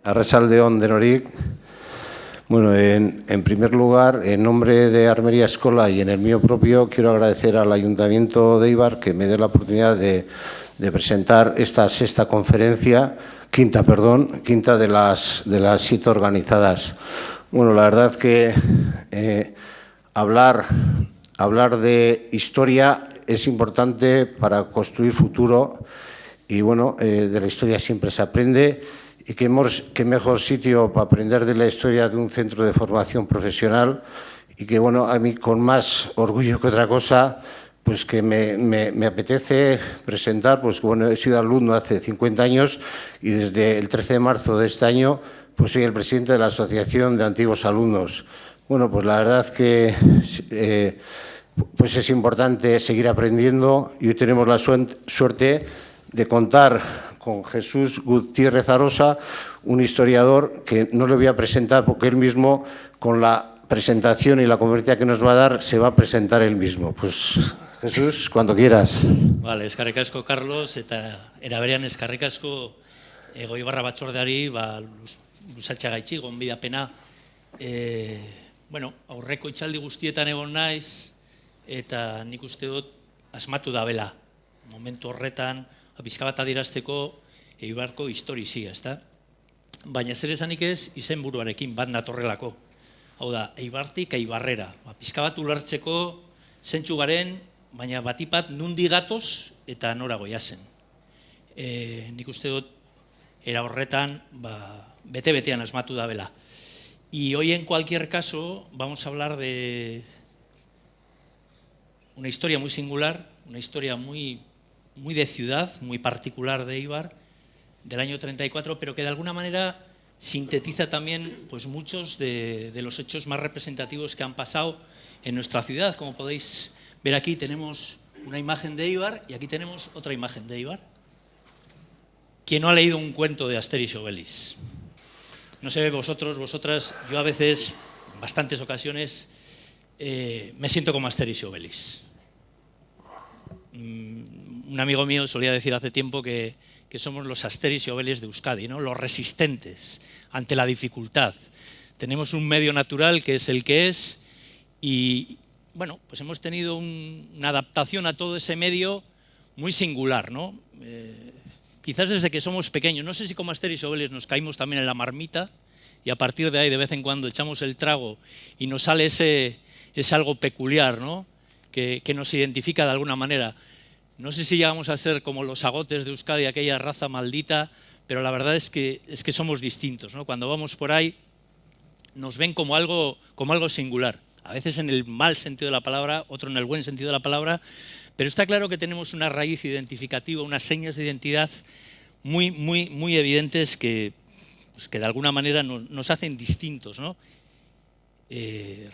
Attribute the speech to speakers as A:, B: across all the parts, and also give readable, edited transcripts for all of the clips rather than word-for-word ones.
A: Arratsaldeon denori. Bueno, en primer lugar, en nombre de Armería Escola y en el mío propio, quiero agradecer al Ayuntamiento de Eibar que me dé la oportunidad de presentar esta quinta de las 7 organizadas. Bueno, la verdad que hablar de historia es importante para construir futuro y, bueno, de la historia siempre se aprende. Y qué mejor sitio para aprender de la historia de un centro de formación profesional y que, bueno, a mí con más orgullo que otra cosa, pues que me apetece presentar, pues bueno, he sido alumno hace 50 años y desde el 13 de marzo de este año pues soy el presidente de la Asociación de Antiguos Alumnos. Bueno, pues la verdad que pues es importante seguir aprendiendo y hoy tenemos la suerte de contar con Jesús Gutiérrez Arosa, un historiador que no le voy a presentar porque él mismo, con la presentación y la conferencia que nos va a dar, se va a presentar él mismo. Pues Jesús, cuando quieras.
B: Vale, eskerrik asko, Carlos, eta eraberean eskerrik asko Goibarra batzordeari luzatxagaitxi, gonbidapena. Bueno, aurreko itxaldi guztietan egon naiz, eta nik uste dut asmatu dabela. Momentu horretan, pixka bat adierazteko Eibarko historizia, ezta? Baina zer esanik ez, izenburuarekin bat natorrelako. Hau da, Eibartik Eibarrera. Pixka bat ulertzeko zentsu garen, baina batipat nundi gatoz eta nora goiazen. Nik uste dut, era horretan, bete-betean asmatu dabela. Y hoy, en cualquier caso, vamos a hablar de una historia muy singular, una historia muy de ciudad, muy particular de Eibar, del año 34, pero que de alguna manera sintetiza también pues, muchos de los hechos más representativos que han pasado en nuestra ciudad. Como podéis ver aquí, tenemos una imagen de Eibar y aquí tenemos otra imagen de Eibar. ¿Quién no ha leído un cuento de Asterix y Obelix? No sé, vosotros, vosotras, yo a veces, en bastantes ocasiones, me siento como Asterix y Obelix. Un amigo mío solía decir hace tiempo que somos los Asterix y Obelix de Euskadi, ¿no? Los resistentes ante la dificultad. Tenemos un medio natural que es el que es y, bueno, pues hemos tenido una adaptación a todo ese medio muy singular, ¿no? Quizás desde que somos pequeños. No sé si como Asterix y Obelix nos caímos también en la marmita y a partir de ahí de vez en cuando echamos el trago y nos sale ese algo peculiar, ¿no? Que nos identifica de alguna manera. No sé si llegamos a ser como los agotes de Euskadi, aquella raza maldita, pero la verdad es que somos distintos, ¿no? Cuando vamos por ahí nos ven como algo singular, a veces en el mal sentido de la palabra, otro en el buen sentido de la palabra, pero está claro que tenemos una raíz identificativa, unas señas de identidad muy evidentes que de alguna manera nos hacen distintos, ¿no?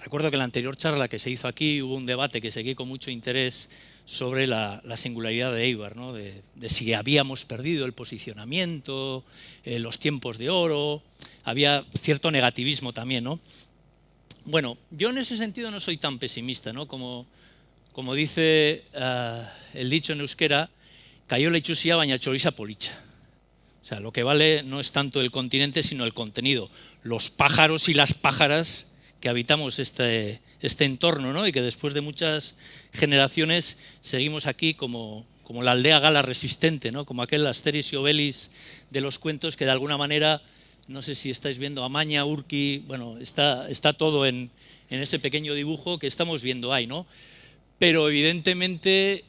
B: Recuerdo que en la anterior charla que se hizo aquí hubo un debate que seguí con mucho interés sobre la singularidad de Eibar, ¿no? de si habíamos perdido el posicionamiento, los tiempos de oro, había cierto negativismo también, ¿no? Bueno, yo en ese sentido no soy tan pesimista, ¿no? Como dice el dicho en euskera, kaiola itxusia baina txoriza politxa. O sea, lo que vale no es tanto el continente, sino el contenido. Los pájaros y las pájaras que habitamos este entorno, ¿no? Y que después de muchas generaciones seguimos aquí como la aldea gala resistente, ¿no? Como aquel Asterix y Obelix de los cuentos que de alguna manera, no sé si estáis viendo Amaña, Urki, bueno, está todo en ese pequeño dibujo que estamos viendo ahí, ¿no? Pero evidentemente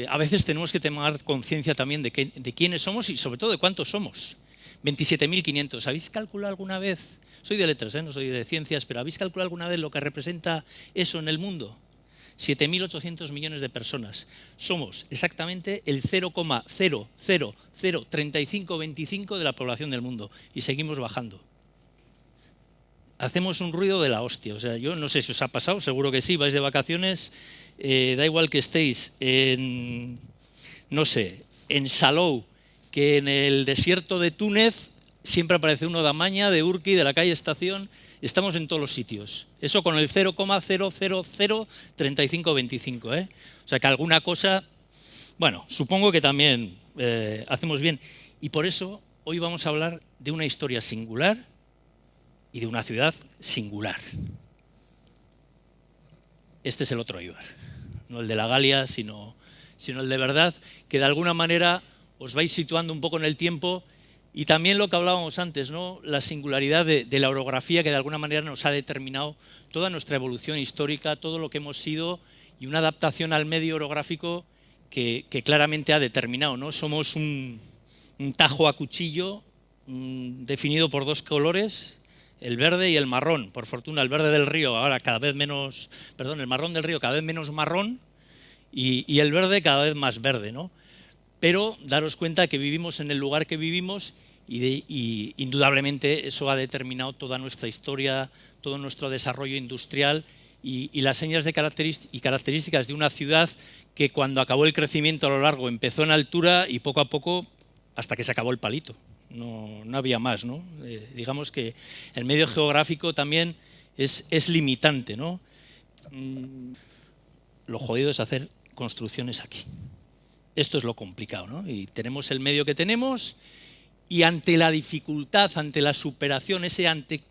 B: a veces tenemos que tomar conciencia también de quiénes somos y sobre todo de cuántos somos. 27.500. ¿Habéis calculado alguna vez? Soy de letras, no soy de ciencias, pero ¿habéis calculado alguna vez lo que representa eso en el mundo? 7.800 millones de personas. Somos exactamente el 0,0003525 de la población del mundo y seguimos bajando. Hacemos un ruido de la hostia. O sea, yo no sé si os ha pasado, seguro que sí, vais de vacaciones, da igual que estéis en, no sé, en Salou, que en el desierto de Túnez siempre aparece uno de Amaña, de Urki, de la calle Estación, estamos en todos los sitios. Eso con el 0,0003525, ¿eh? O sea que alguna cosa, bueno, supongo que también hacemos bien. Y por eso hoy vamos a hablar de una historia singular y de una ciudad singular. Este es el otro Éibar, no el de la Galia, sino el de verdad, que de alguna manera os vais situando un poco en el tiempo, y también lo que hablábamos antes, ¿no? La singularidad de la orografía, que de alguna manera nos ha determinado toda nuestra evolución histórica, todo lo que hemos sido, y una adaptación al medio orográfico que claramente ha determinado, ¿no? Somos un tajo a cuchillo definido por dos colores, el verde y el marrón. Por fortuna, el verde del río ahora cada vez menos, perdón, el marrón del río cada vez menos marrón, y el verde cada vez más verde, ¿no? Pero daros cuenta que vivimos en el lugar que vivimos y indudablemente eso ha determinado toda nuestra historia, todo nuestro desarrollo industrial y las señas de características de una ciudad que cuando acabó el crecimiento a lo largo empezó en altura y poco a poco hasta que se acabó el palito. No había más, ¿no? Digamos que el medio geográfico también es limitante, ¿no? Lo jodido es hacer construcciones aquí. Esto es lo complicado, ¿no? Y tenemos el medio que tenemos y ante la dificultad, ante la superación, ese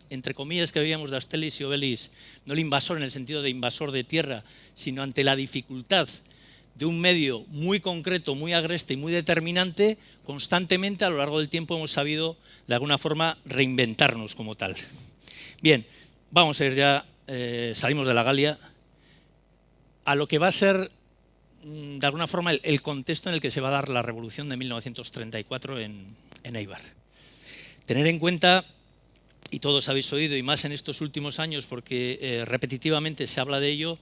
B: entre comillas que veíamos de Asterix y Obelix, no el invasor en el sentido de invasor de tierra, sino ante la dificultad de un medio muy concreto, muy agreste y muy determinante, constantemente a lo largo del tiempo hemos sabido de alguna forma reinventarnos como tal. Bien, vamos a ir ya, salimos de la Galia, a lo que va a ser de alguna forma el contexto en el que se va a dar la revolución de 1934 en Éibar. Tener en cuenta, y todos habéis oído, y más en estos últimos años porque repetitivamente se habla de ello,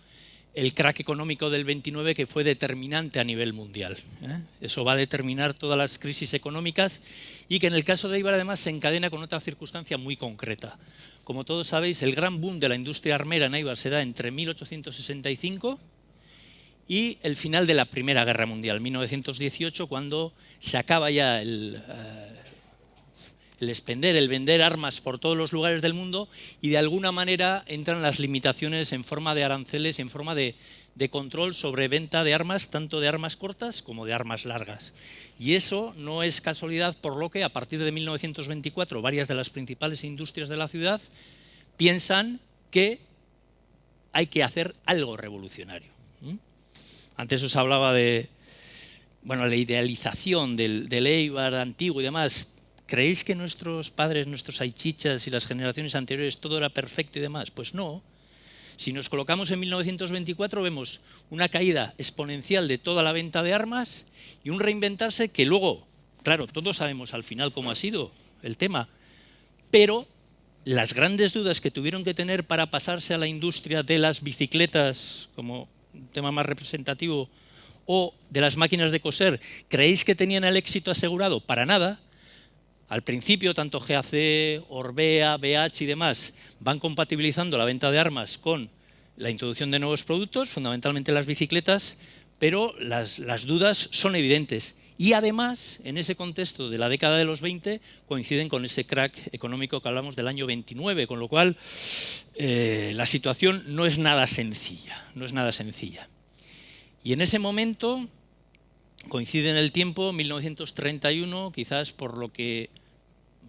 B: el crack económico del 29 que fue determinante a nivel mundial. Eso va a determinar todas las crisis económicas y que en el caso de Éibar además se encadena con otra circunstancia muy concreta. Como todos sabéis, el gran boom de la industria armera en Éibar se da entre 1865 y el final de la Primera Guerra Mundial, 1918, cuando se acaba ya el vender armas por todos los lugares del mundo y de alguna manera entran las limitaciones en forma de aranceles y en forma de control sobre venta de armas, tanto de armas cortas como de armas largas. Y eso no es casualidad, por lo que a partir de 1924 varias de las principales industrias de la ciudad piensan que hay que hacer algo revolucionario. Antes os hablaba de la idealización del Éibar antiguo y demás. ¿Creéis que nuestros padres, nuestros aichichas y las generaciones anteriores todo era perfecto y demás? Pues no. Si nos colocamos en 1924 vemos una caída exponencial de toda la venta de armas y un reinventarse que luego, claro, todos sabemos al final cómo ha sido el tema, pero las grandes dudas que tuvieron que tener para pasarse a la industria de las bicicletas como un tema más representativo o de las máquinas de coser, ¿creéis que tenían el éxito asegurado? Para nada. Al principio, tanto GAC, Orbea, BH y demás van compatibilizando la venta de armas con la introducción de nuevos productos, fundamentalmente las bicicletas, pero las dudas son evidentes. Y además, en ese contexto de la década de los 20, coinciden con ese crack económico que hablamos del año 29, con lo cual la situación no es nada sencilla, Y en ese momento coincide en el tiempo 1931, quizás por lo que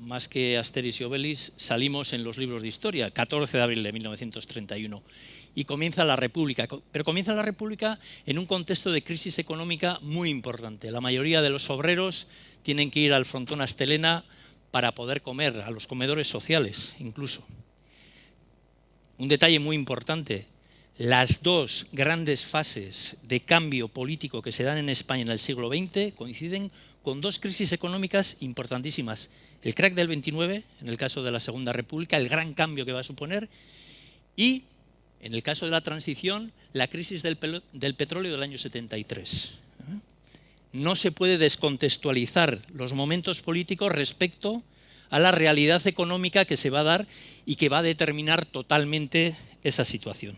B: más que Asterix y Obelix salimos en los libros de historia, 14 de abril de 1931, y comienza la República. Pero comienza la República en un contexto de crisis económica muy importante. La mayoría de los obreros tienen que ir al frontón Astelena para poder comer, a los comedores sociales incluso. Un detalle muy importante, las dos grandes fases de cambio político que se dan en España en el siglo XX coinciden con dos crisis económicas importantísimas. El crack del 29, en el caso de la Segunda República, el gran cambio que va a suponer, y en el caso de la transición, la crisis del petróleo del año 73. No se puede descontextualizar los momentos políticos respecto a la realidad económica que se va a dar y que va a determinar totalmente esa situación.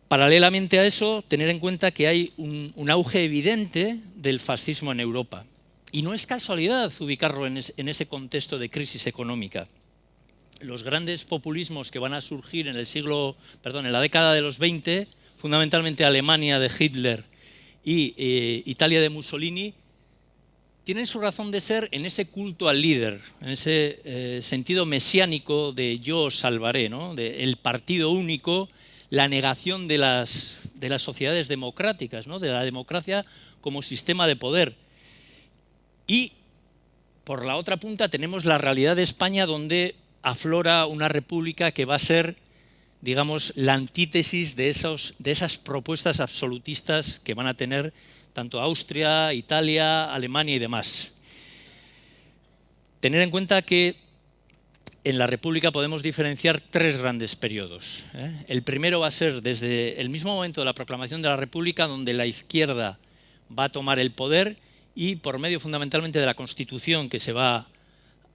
B: Paralelamente a eso, tener en cuenta que hay un auge evidente del fascismo en Europa. Y no es casualidad ubicarlo en ese contexto de crisis económica. Los grandes populismos que van a surgir en la década de los 20, fundamentalmente Alemania de Hitler y Italia de Mussolini, tienen su razón de ser en ese culto al líder, en ese sentido mesiánico de yo os salvaré, ¿no? De el partido único, la negación de las sociedades democráticas, ¿no? De la democracia como sistema de poder. Y por la otra punta tenemos la realidad de España, donde aflora una república que va a ser, digamos, la antítesis de esas propuestas absolutistas que van a tener tanto Austria, Italia, Alemania y demás. Tener en cuenta que en la República podemos diferenciar tres grandes periodos. El primero va a ser desde el mismo momento de la proclamación de la República, donde la izquierda va a tomar el poder y por medio fundamentalmente de la Constitución que se va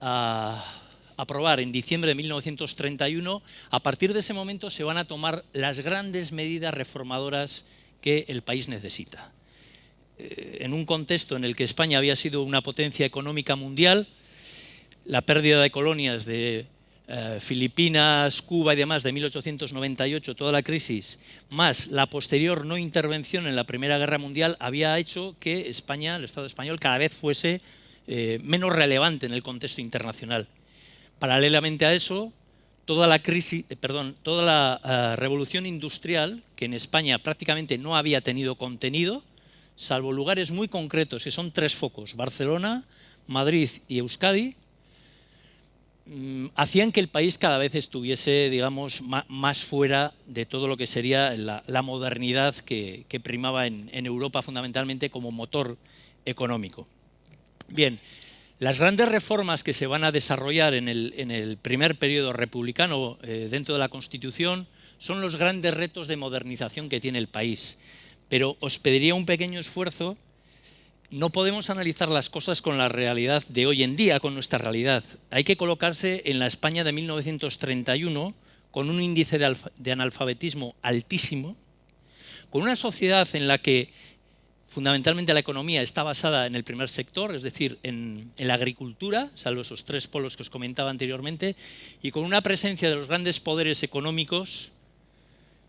B: a aprobar en diciembre de 1931, a partir de ese momento se van a tomar las grandes medidas reformadoras que el país necesita. En un contexto en el que España había sido una potencia económica mundial, la pérdida de colonias de Filipinas, Cuba y demás de 1898, toda la crisis, más la posterior no intervención en la Primera Guerra Mundial, había hecho que España, el Estado español, cada vez fuese menos relevante en el contexto internacional. Paralelamente a eso, toda la revolución industrial, que en España prácticamente no había tenido contenido, salvo lugares muy concretos, que son tres focos, Barcelona, Madrid y Euskadi, hacían que el país cada vez estuviese, digamos, más fuera de todo lo que sería la modernidad que primaba en Europa fundamentalmente como motor económico. Bien, las grandes reformas que se van a desarrollar en el primer periodo republicano dentro de la Constitución son los grandes retos de modernización que tiene el país. Pero os pediría un pequeño esfuerzo. No podemos analizar las cosas con la realidad de hoy en día, con nuestra realidad. Hay que colocarse en la España de 1931, con un índice de analfabetismo altísimo, con una sociedad en la que fundamentalmente la economía está basada en el primer sector, es decir, en la agricultura, salvo esos tres polos que os comentaba anteriormente, y con una presencia de los grandes poderes económicos,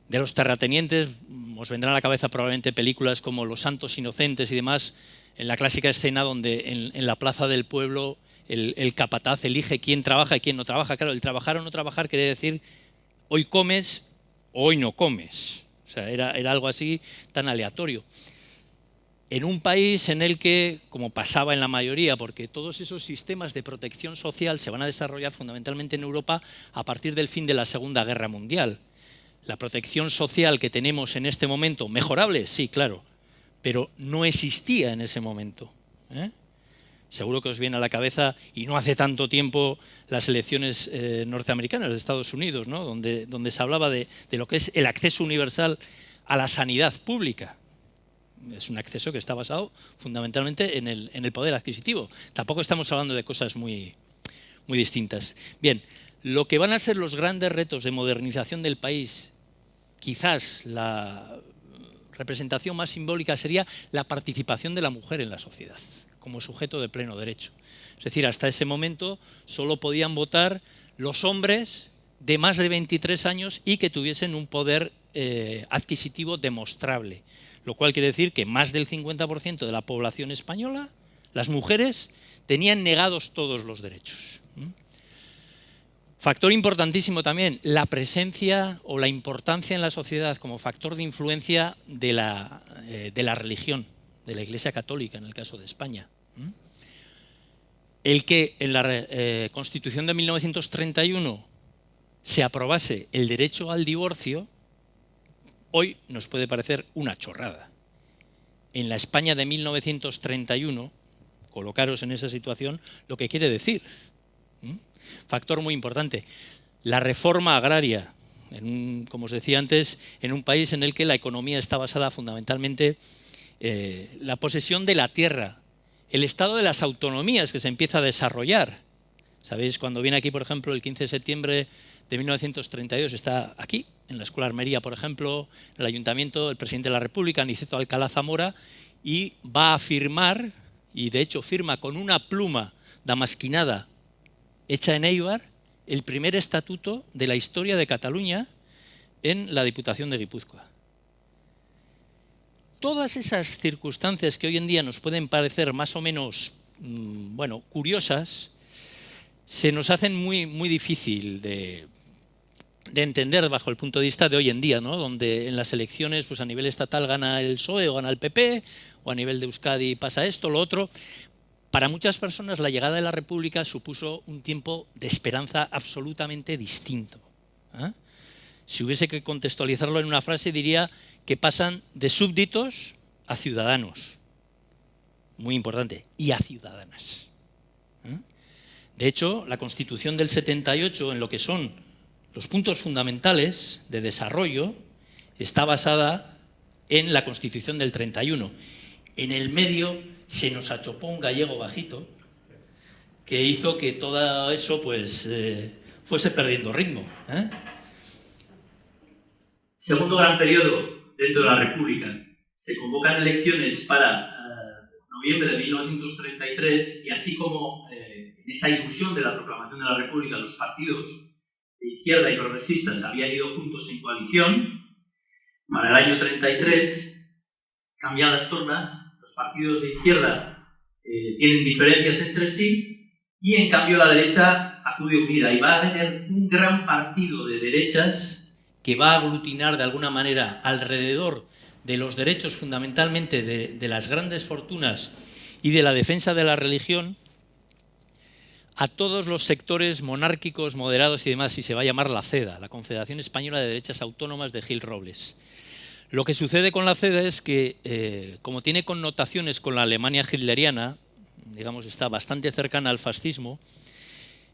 B: de los terratenientes. Os vendrán a la cabeza probablemente películas como Los Santos Inocentes y demás, en la clásica escena donde en la plaza del pueblo el capataz elige quién trabaja y quién no trabaja. Claro, el trabajar o no trabajar quiere decir hoy comes o hoy no comes. O sea, era algo así tan aleatorio. En un país en el que, como pasaba en la mayoría, porque todos esos sistemas de protección social se van a desarrollar fundamentalmente en Europa a partir del fin de la Segunda Guerra Mundial. La protección social que tenemos en este momento, mejorable, sí, claro, pero no existía en ese momento. Seguro que os viene a la cabeza, y no hace tanto tiempo, las elecciones norteamericanas de Estados Unidos, ¿no? donde se hablaba de lo que es el acceso universal a la sanidad pública. Es un acceso que está basado fundamentalmente en el poder adquisitivo. Tampoco estamos hablando de cosas muy distintas. Bien, lo que van a ser los grandes retos de modernización del país, quizás la representación más simbólica sería la participación de la mujer en la sociedad, como sujeto de pleno derecho. Es decir, hasta ese momento solo podían votar los hombres de más de 23 años y que tuviesen un poder adquisitivo demostrable, lo cual quiere decir que más del 50% de la población española, las mujeres, tenían negados todos los derechos. Factor importantísimo también, la presencia o la importancia en la sociedad como factor de influencia de la religión, de la Iglesia Católica en el caso de España. El que en la Constitución de 1931 se aprobase el derecho al divorcio, hoy nos puede parecer una chorrada. En la España de 1931, colocaros en esa situación, lo que quiere decir. Factor muy importante, la reforma agraria, como os decía antes, en un país en el que la economía está basada fundamentalmente en la posesión de la tierra, el estado de las autonomías que se empieza a desarrollar. ¿Sabéis? Cuando viene aquí, por ejemplo, el 15 de septiembre de 1932, está aquí, en la Escuela Armería, por ejemplo, en el Ayuntamiento, el presidente de la República, Aniceto Alcalá Zamora, y va a firmar, y de hecho firma con una pluma damasquinada hecha en Éibar, el primer estatuto de la historia de Cataluña en la Diputación de Guipúzcoa. Todas esas circunstancias que hoy en día nos pueden parecer más o menos bueno, curiosas, se nos hacen muy difícil de entender bajo el punto de vista de hoy en día, ¿no? Donde en las elecciones pues a nivel estatal gana el PSOE o gana el PP, o a nivel de Euskadi pasa esto, lo otro. Para muchas personas la llegada de la República supuso un tiempo de esperanza absolutamente distinto. Si hubiese que contextualizarlo en una frase, diría que pasan de súbditos a ciudadanos, muy importante, y a ciudadanas. De hecho, la Constitución del 78, en lo que son los puntos fundamentales de desarrollo, está basada en la Constitución del 31. En el medio se nos achopó un gallego bajito que hizo que todo eso pues, fuese perdiendo ritmo. Segundo gran periodo dentro de la República. Se convocan elecciones para noviembre de 1933 y así como en esa ilusión de la proclamación de la República los partidos de izquierda y progresistas habían ido juntos en coalición, para el año 33 cambian las tornas, los partidos de izquierda tienen diferencias entre sí y en cambio la derecha acude unida y va a tener un gran partido de derechas que va a aglutinar de alguna manera alrededor de los derechos fundamentalmente de las grandes fortunas y de la defensa de la religión a todos los sectores monárquicos, moderados y demás, y se va a llamar la CEDA, la Confederación Española de Derechas Autónomas de Gil Robles. Lo que sucede con la CEDA es que, como tiene connotaciones con la Alemania hitleriana, digamos, está bastante cercana al fascismo,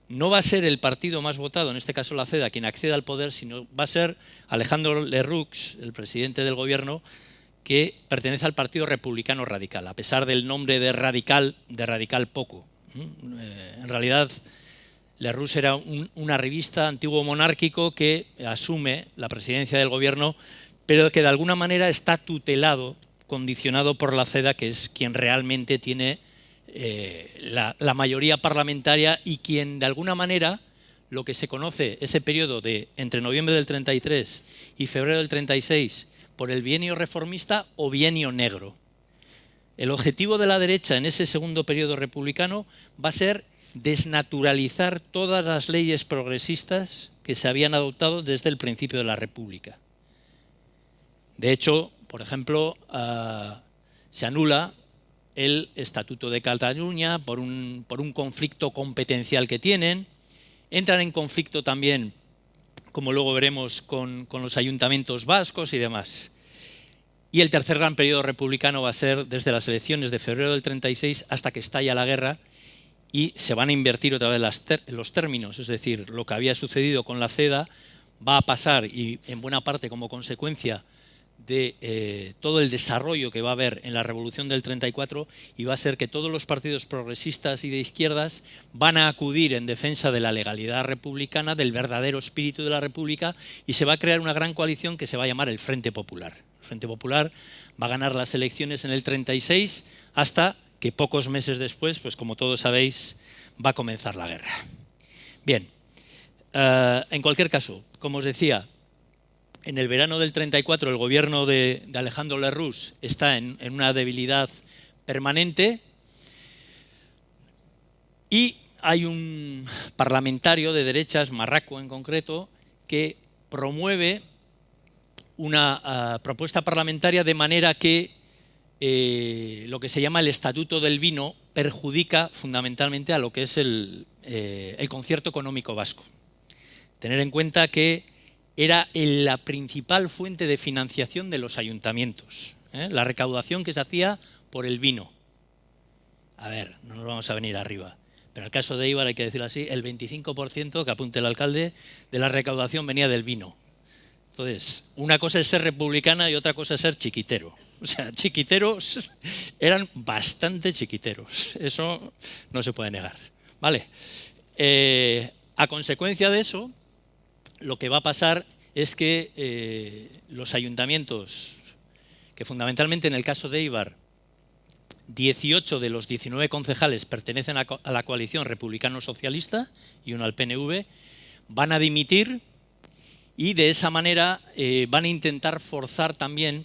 B: no va a ser el partido más votado, en este caso la CEDA, quien acceda al poder, sino va a ser Alejandro Lerroux, el presidente del gobierno, que pertenece al Partido Republicano Radical, a pesar del nombre de radical poco. En realidad, Lerroux era una revista antiguo monárquico que asume la presidencia del gobierno, pero que de alguna manera está tutelado, condicionado por la CEDA, que es quien realmente tiene la mayoría parlamentaria y quien de alguna manera lo que se conoce ese periodo de entre noviembre del 33 y febrero del 36 por el bienio reformista o bienio negro. El objetivo de la derecha en ese segundo periodo republicano va a ser desnaturalizar todas las leyes progresistas que se habían adoptado desde el principio de la República. De hecho, por ejemplo, se anula el Estatuto de Cataluña por un conflicto competencial que tienen. Entran en conflicto también, como luego veremos, con los ayuntamientos vascos y demás. Y el tercer gran periodo republicano va a ser desde las elecciones de febrero del 36 hasta que estalla la guerra y se van a invertir otra vez los términos. Es decir, lo que había sucedido con la CEDA va a pasar, y en buena parte como consecuencia de todo el desarrollo que va a haber en la Revolución del 34, y va a ser que todos los partidos progresistas y de izquierdas van a acudir en defensa de la legalidad republicana, del verdadero espíritu de la República, y se va a crear una gran coalición que se va a llamar el Frente Popular. El Frente Popular va a ganar las elecciones en el 36 hasta que pocos meses después, pues como todos sabéis, va a comenzar la guerra. Bien, en cualquier caso, como os decía, en el verano del 34 el gobierno de Alejandro Lerroux está en una debilidad permanente y hay un parlamentario de derechas, Marraco en concreto, que promueve una propuesta parlamentaria de manera que lo que se llama el Estatuto del Vino perjudica fundamentalmente a lo que es el concierto económico vasco. Tener en cuenta que era la principal fuente de financiación de los ayuntamientos, la recaudación que se hacía por el vino. A ver, no nos vamos a venir arriba, pero en el caso de Eibar hay que decirlo así, el 25%, que apunte el alcalde, de la recaudación venía del vino. Entonces, una cosa es ser republicana y otra cosa es ser chiquitero. O sea, chiquiteros eran bastante chiquiteros, eso no se puede negar. ¿Vale? A consecuencia de eso, lo que va a pasar es que los ayuntamientos, que fundamentalmente en el caso de Eibar, 18 de los 19 concejales pertenecen a la coalición republicano-socialista y uno al PNV, van a dimitir y de esa manera van a intentar forzar también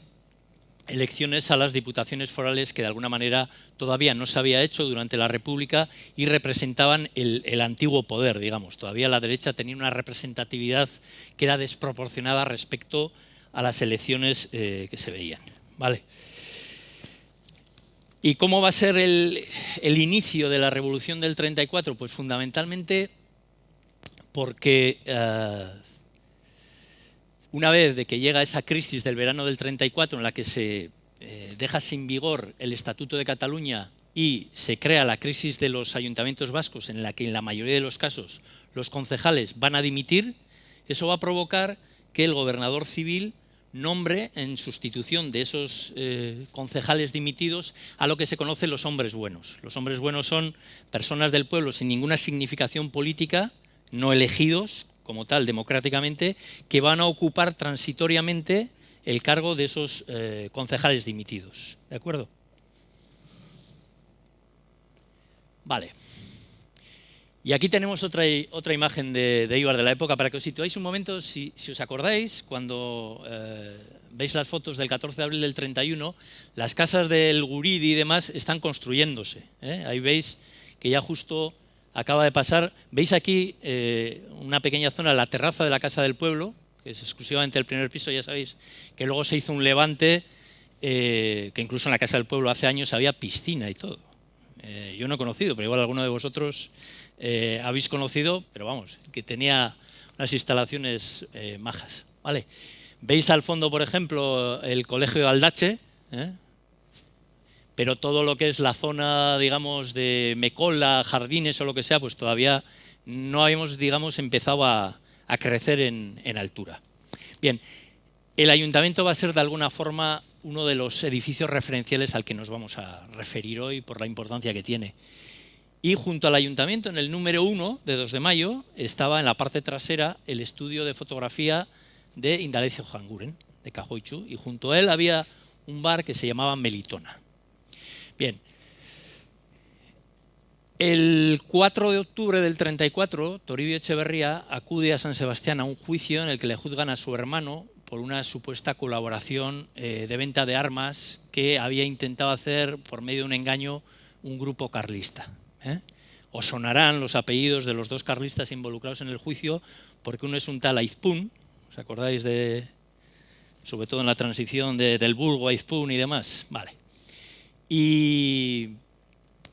B: elecciones a las diputaciones forales que de alguna manera todavía no se había hecho durante la República y representaban el antiguo poder, digamos. Todavía la derecha tenía una representatividad que era desproporcionada respecto a las elecciones que se veían. ¿Vale? ¿Y cómo va a ser el inicio de la Revolución del 34? Pues fundamentalmente porque una vez de que llega esa crisis del verano del 34 en la que se deja sin vigor el Estatuto de Cataluña y se crea la crisis de los ayuntamientos vascos en la que en la mayoría de los casos los concejales van a dimitir, eso va a provocar que el gobernador civil nombre en sustitución de esos concejales dimitidos a lo que se conoce los hombres buenos. Los hombres buenos son personas del pueblo sin ninguna significación política, no elegidos como tal democráticamente, que van a ocupar transitoriamente el cargo de esos concejales dimitidos. ¿De acuerdo? Vale. Y aquí tenemos otra imagen de Éibar de la época, para que os situéis un momento, si os acordáis, cuando veis las fotos del 14 de abril del 31, las casas del Guridi y demás están construyéndose. Ahí veis que ya justo acaba de pasar. Veis aquí una pequeña zona, la terraza de la Casa del Pueblo, que es exclusivamente el primer piso. Ya sabéis que luego se hizo un levante, que incluso en la Casa del Pueblo hace años había piscina y todo. Yo no he conocido, pero igual alguno de vosotros habéis conocido, pero vamos, que tenía unas instalaciones majas. ¿Vale? Veis al fondo, por ejemplo, el Colegio de Aldache, pero todo lo que es la zona, digamos, de Mecola, Jardines o lo que sea, pues todavía no habíamos, digamos, empezado a crecer en altura. Bien, el ayuntamiento va a ser de alguna forma uno de los edificios referenciales al que nos vamos a referir hoy por la importancia que tiene. Y junto al ayuntamiento, en el número 1 de 2 de mayo, estaba en la parte trasera el estudio de fotografía de Indalecio Janguren, de Cajoichu, y junto a él había un bar que se llamaba Melitona. Bien, el 4 de octubre del 34, Toribio Echeverría acude a San Sebastián a un juicio en el que le juzgan a su hermano por una supuesta colaboración de venta de armas que había intentado hacer por medio de un engaño un grupo carlista. Os sonarán los apellidos de los dos carlistas involucrados en el juicio, porque uno es un tal Aizpún, ¿os acordáis de, sobre todo en la transición del Burgo a Aizpún y demás? Vale. Y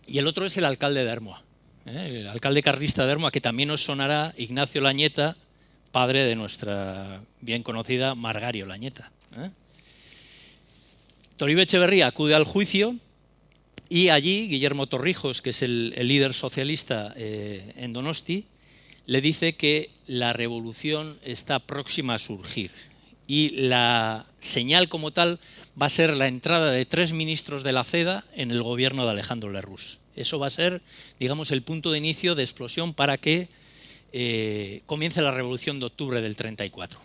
B: el otro es el alcalde de Ermua, el alcalde carlista de Ermua, que también os sonará, Ignacio Lañeta, padre de nuestra bien conocida Margario Lañeta. Toribio Echeverría acude al juicio y allí Guillermo Torrijos, que es el líder socialista en Donosti, le dice que la revolución está próxima a surgir y la señal como tal va a ser la entrada de 3 ministros de la CEDA en el gobierno de Alejandro Lerroux. Eso va a ser, digamos, el punto de inicio de explosión para que comience la revolución de octubre del 34.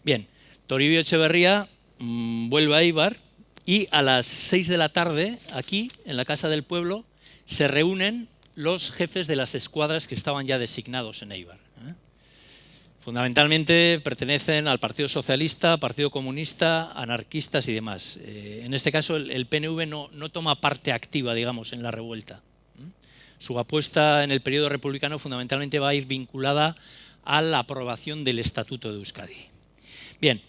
B: Bien, Toribio Echeverría vuelve a Éibar y a las 6 de la tarde, aquí, en la Casa del Pueblo, se reúnen los jefes de las escuadras que estaban ya designados en Éibar. Fundamentalmente pertenecen al Partido Socialista, Partido Comunista, anarquistas y demás. En este caso el PNV no toma parte activa, digamos, en la revuelta. Su apuesta en el periodo republicano fundamentalmente va a ir vinculada a la aprobación del Estatuto de Euskadi. Bien,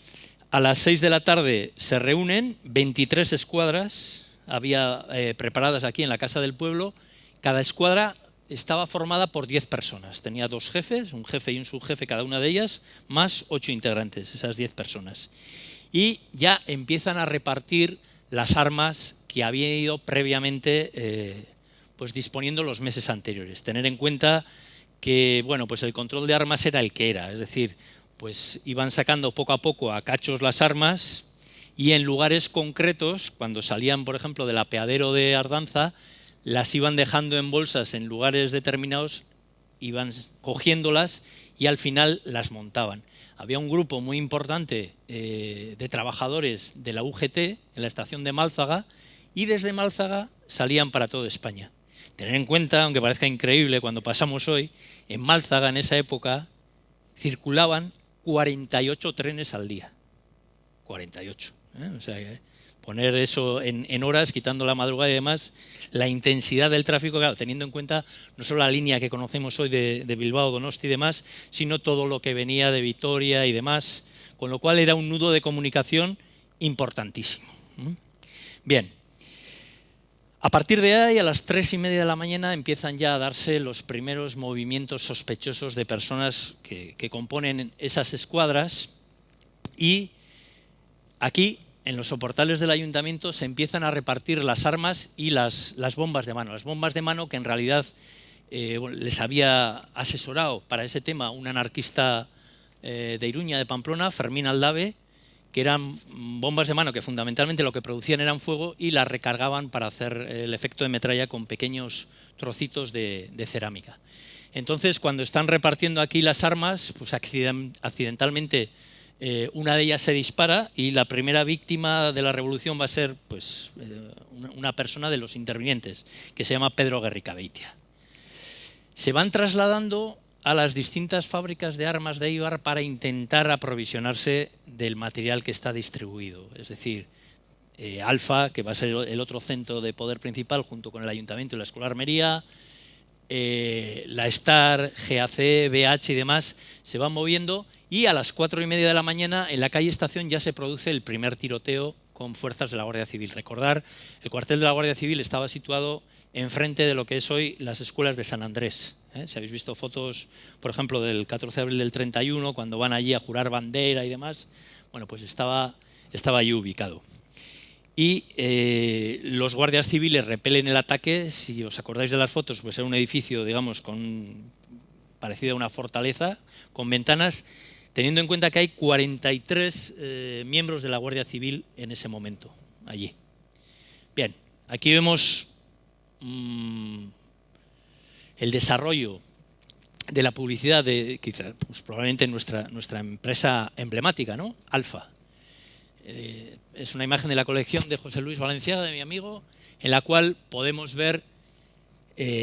B: a las 6 de la tarde se reúnen 23 escuadras, había preparadas aquí en la Casa del Pueblo. Cada escuadra estaba formada por 10 personas, tenía 2 jefes, un jefe y un subjefe cada una de ellas, más 8 integrantes, esas 10 personas. Y ya empiezan a repartir las armas que habían ido previamente pues disponiendo los meses anteriores. Tener en cuenta que bueno, pues el control de armas era el que era, es decir, pues iban sacando poco a poco a cachos las armas y en lugares concretos, cuando salían por ejemplo del apeadero de Ardanza, las iban dejando en bolsas en lugares determinados, iban cogiéndolas y al final las montaban. Había un grupo muy importante de trabajadores de la UGT en la estación de Málzaga y desde Málzaga salían para toda España. Tener en cuenta, aunque parezca increíble cuando pasamos hoy, en Málzaga en esa época circulaban 48 trenes al día. 48. O sea, poner eso en horas, quitando la madrugada y demás, la intensidad del tráfico, claro, teniendo en cuenta no solo la línea que conocemos hoy de Bilbao, Donosti y demás, sino todo lo que venía de Vitoria y demás, con lo cual era un nudo de comunicación importantísimo. Bien, a partir de ahí, a las 3:30 de la mañana, empiezan ya a darse los primeros movimientos sospechosos de personas que componen esas escuadras, y aquí, en los soportales del ayuntamiento, se empiezan a repartir las armas y las bombas de mano. Las bombas de mano que en realidad les había asesorado para ese tema un anarquista de Iruña, de Pamplona, Fermín Aldave, que eran bombas de mano que fundamentalmente lo que producían eran fuego y las recargaban para hacer el efecto de metralla con pequeños trocitos de cerámica. Entonces, cuando están repartiendo aquí las armas, pues accidentalmente una de ellas se dispara y la primera víctima de la revolución va a ser pues, una persona de los intervinientes, que se llama Pedro Gerricabeitia. Se van trasladando a las distintas fábricas de armas de Eibar para intentar aprovisionarse del material que está distribuido. Es decir, Alfa, que va a ser el otro centro de poder principal junto con el Ayuntamiento y la Escuela de Armería, la STAR, GAC, BH y demás, se van moviendo, y a las 4:30 de la mañana en la calle Estación ya se produce el primer tiroteo con fuerzas de la Guardia Civil. Recordar, el cuartel de la Guardia Civil estaba situado enfrente de lo que es hoy las escuelas de San Andrés. Si habéis visto fotos, por ejemplo, del 14 de abril del 31, cuando van allí a jurar bandera y demás, bueno, pues estaba allí ubicado. Y los guardias civiles repelen el ataque. Si os acordáis de las fotos, pues era un edificio, digamos, parecido a una fortaleza, con ventanas, teniendo en cuenta que hay 43 miembros de la Guardia Civil en ese momento, allí. Bien, aquí vemos el desarrollo de la publicidad de, quizá, pues probablemente nuestra empresa emblemática, ¿no? Alfa. Es una imagen de la colección de José Luis Valenciaga, de mi amigo, en la cual podemos ver,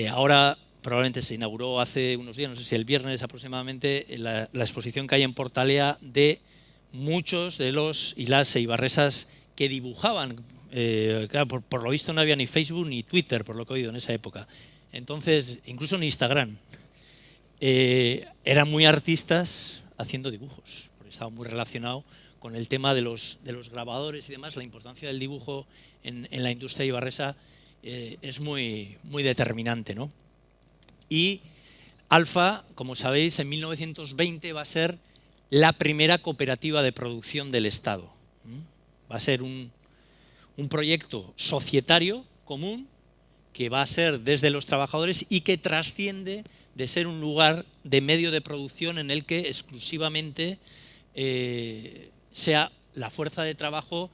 B: ahora probablemente se inauguró hace unos días, no sé si el viernes aproximadamente, la exposición que hay en Portalea de muchos de los y las eibarresas que dibujaban. Claro, por lo visto no había ni Facebook ni Twitter, por lo que he oído en esa época. Entonces, incluso ni Instagram. Eran muy artistas haciendo dibujos, porque estaba muy relacionado con el tema de los grabadores y demás. La importancia del dibujo en la industria eibarresa es muy determinante, ¿no? Y Alfa, como sabéis, en 1920 va a ser la primera cooperativa de producción del Estado. Va a ser un proyecto societario común que va a ser desde los trabajadores y que trasciende de ser un lugar de medio de producción en el que exclusivamente sea la fuerza de trabajo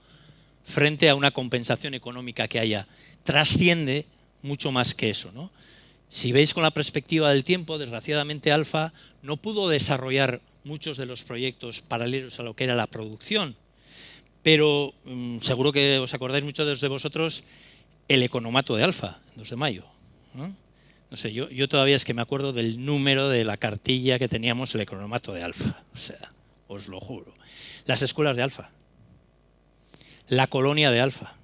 B: frente a una compensación económica que haya. Trasciende mucho más que eso, ¿no? Si veis con la perspectiva del tiempo, desgraciadamente Alfa no pudo desarrollar muchos de los proyectos paralelos a lo que era la producción, pero seguro que os acordáis muchos de vosotros el economato de Alfa, 2 de mayo. No sé, yo todavía es que me acuerdo del número de la cartilla que teníamos el economato de Alfa, o sea, os lo juro. Las escuelas de Alfa, la colonia de Alfa.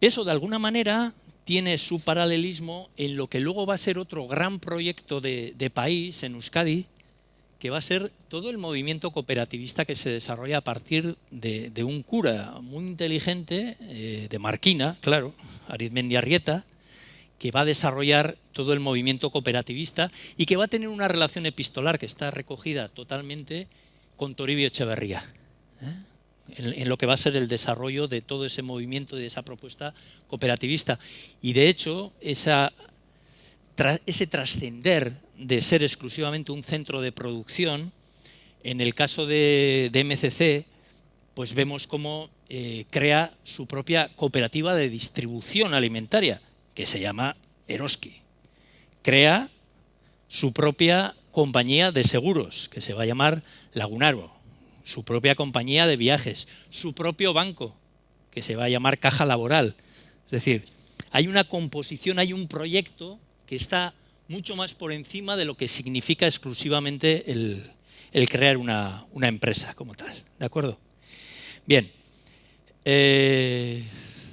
B: Eso de alguna manera tiene su paralelismo en lo que luego va a ser otro gran proyecto de país en Euskadi, que va a ser todo el movimiento cooperativista que se desarrolla a partir de un cura muy inteligente, de Marquina, claro, Arizmendiarrieta, que va a desarrollar todo el movimiento cooperativista y que va a tener una relación epistolar que está recogida totalmente con Toribio Echeverría, en lo que va a ser el desarrollo de todo ese movimiento y de esa propuesta cooperativista. Y de hecho, ese trascender de ser exclusivamente un centro de producción, en el caso de MCC, pues vemos cómo crea su propia cooperativa de distribución alimentaria, que se llama Eroski. Crea su propia compañía de seguros, que se va a llamar Lagunaro. Su propia compañía de viajes, su propio banco, que se va a llamar Caja Laboral. Es decir, hay una composición, hay un proyecto que está mucho más por encima de lo que significa exclusivamente el crear una empresa como tal, ¿de acuerdo? Bien,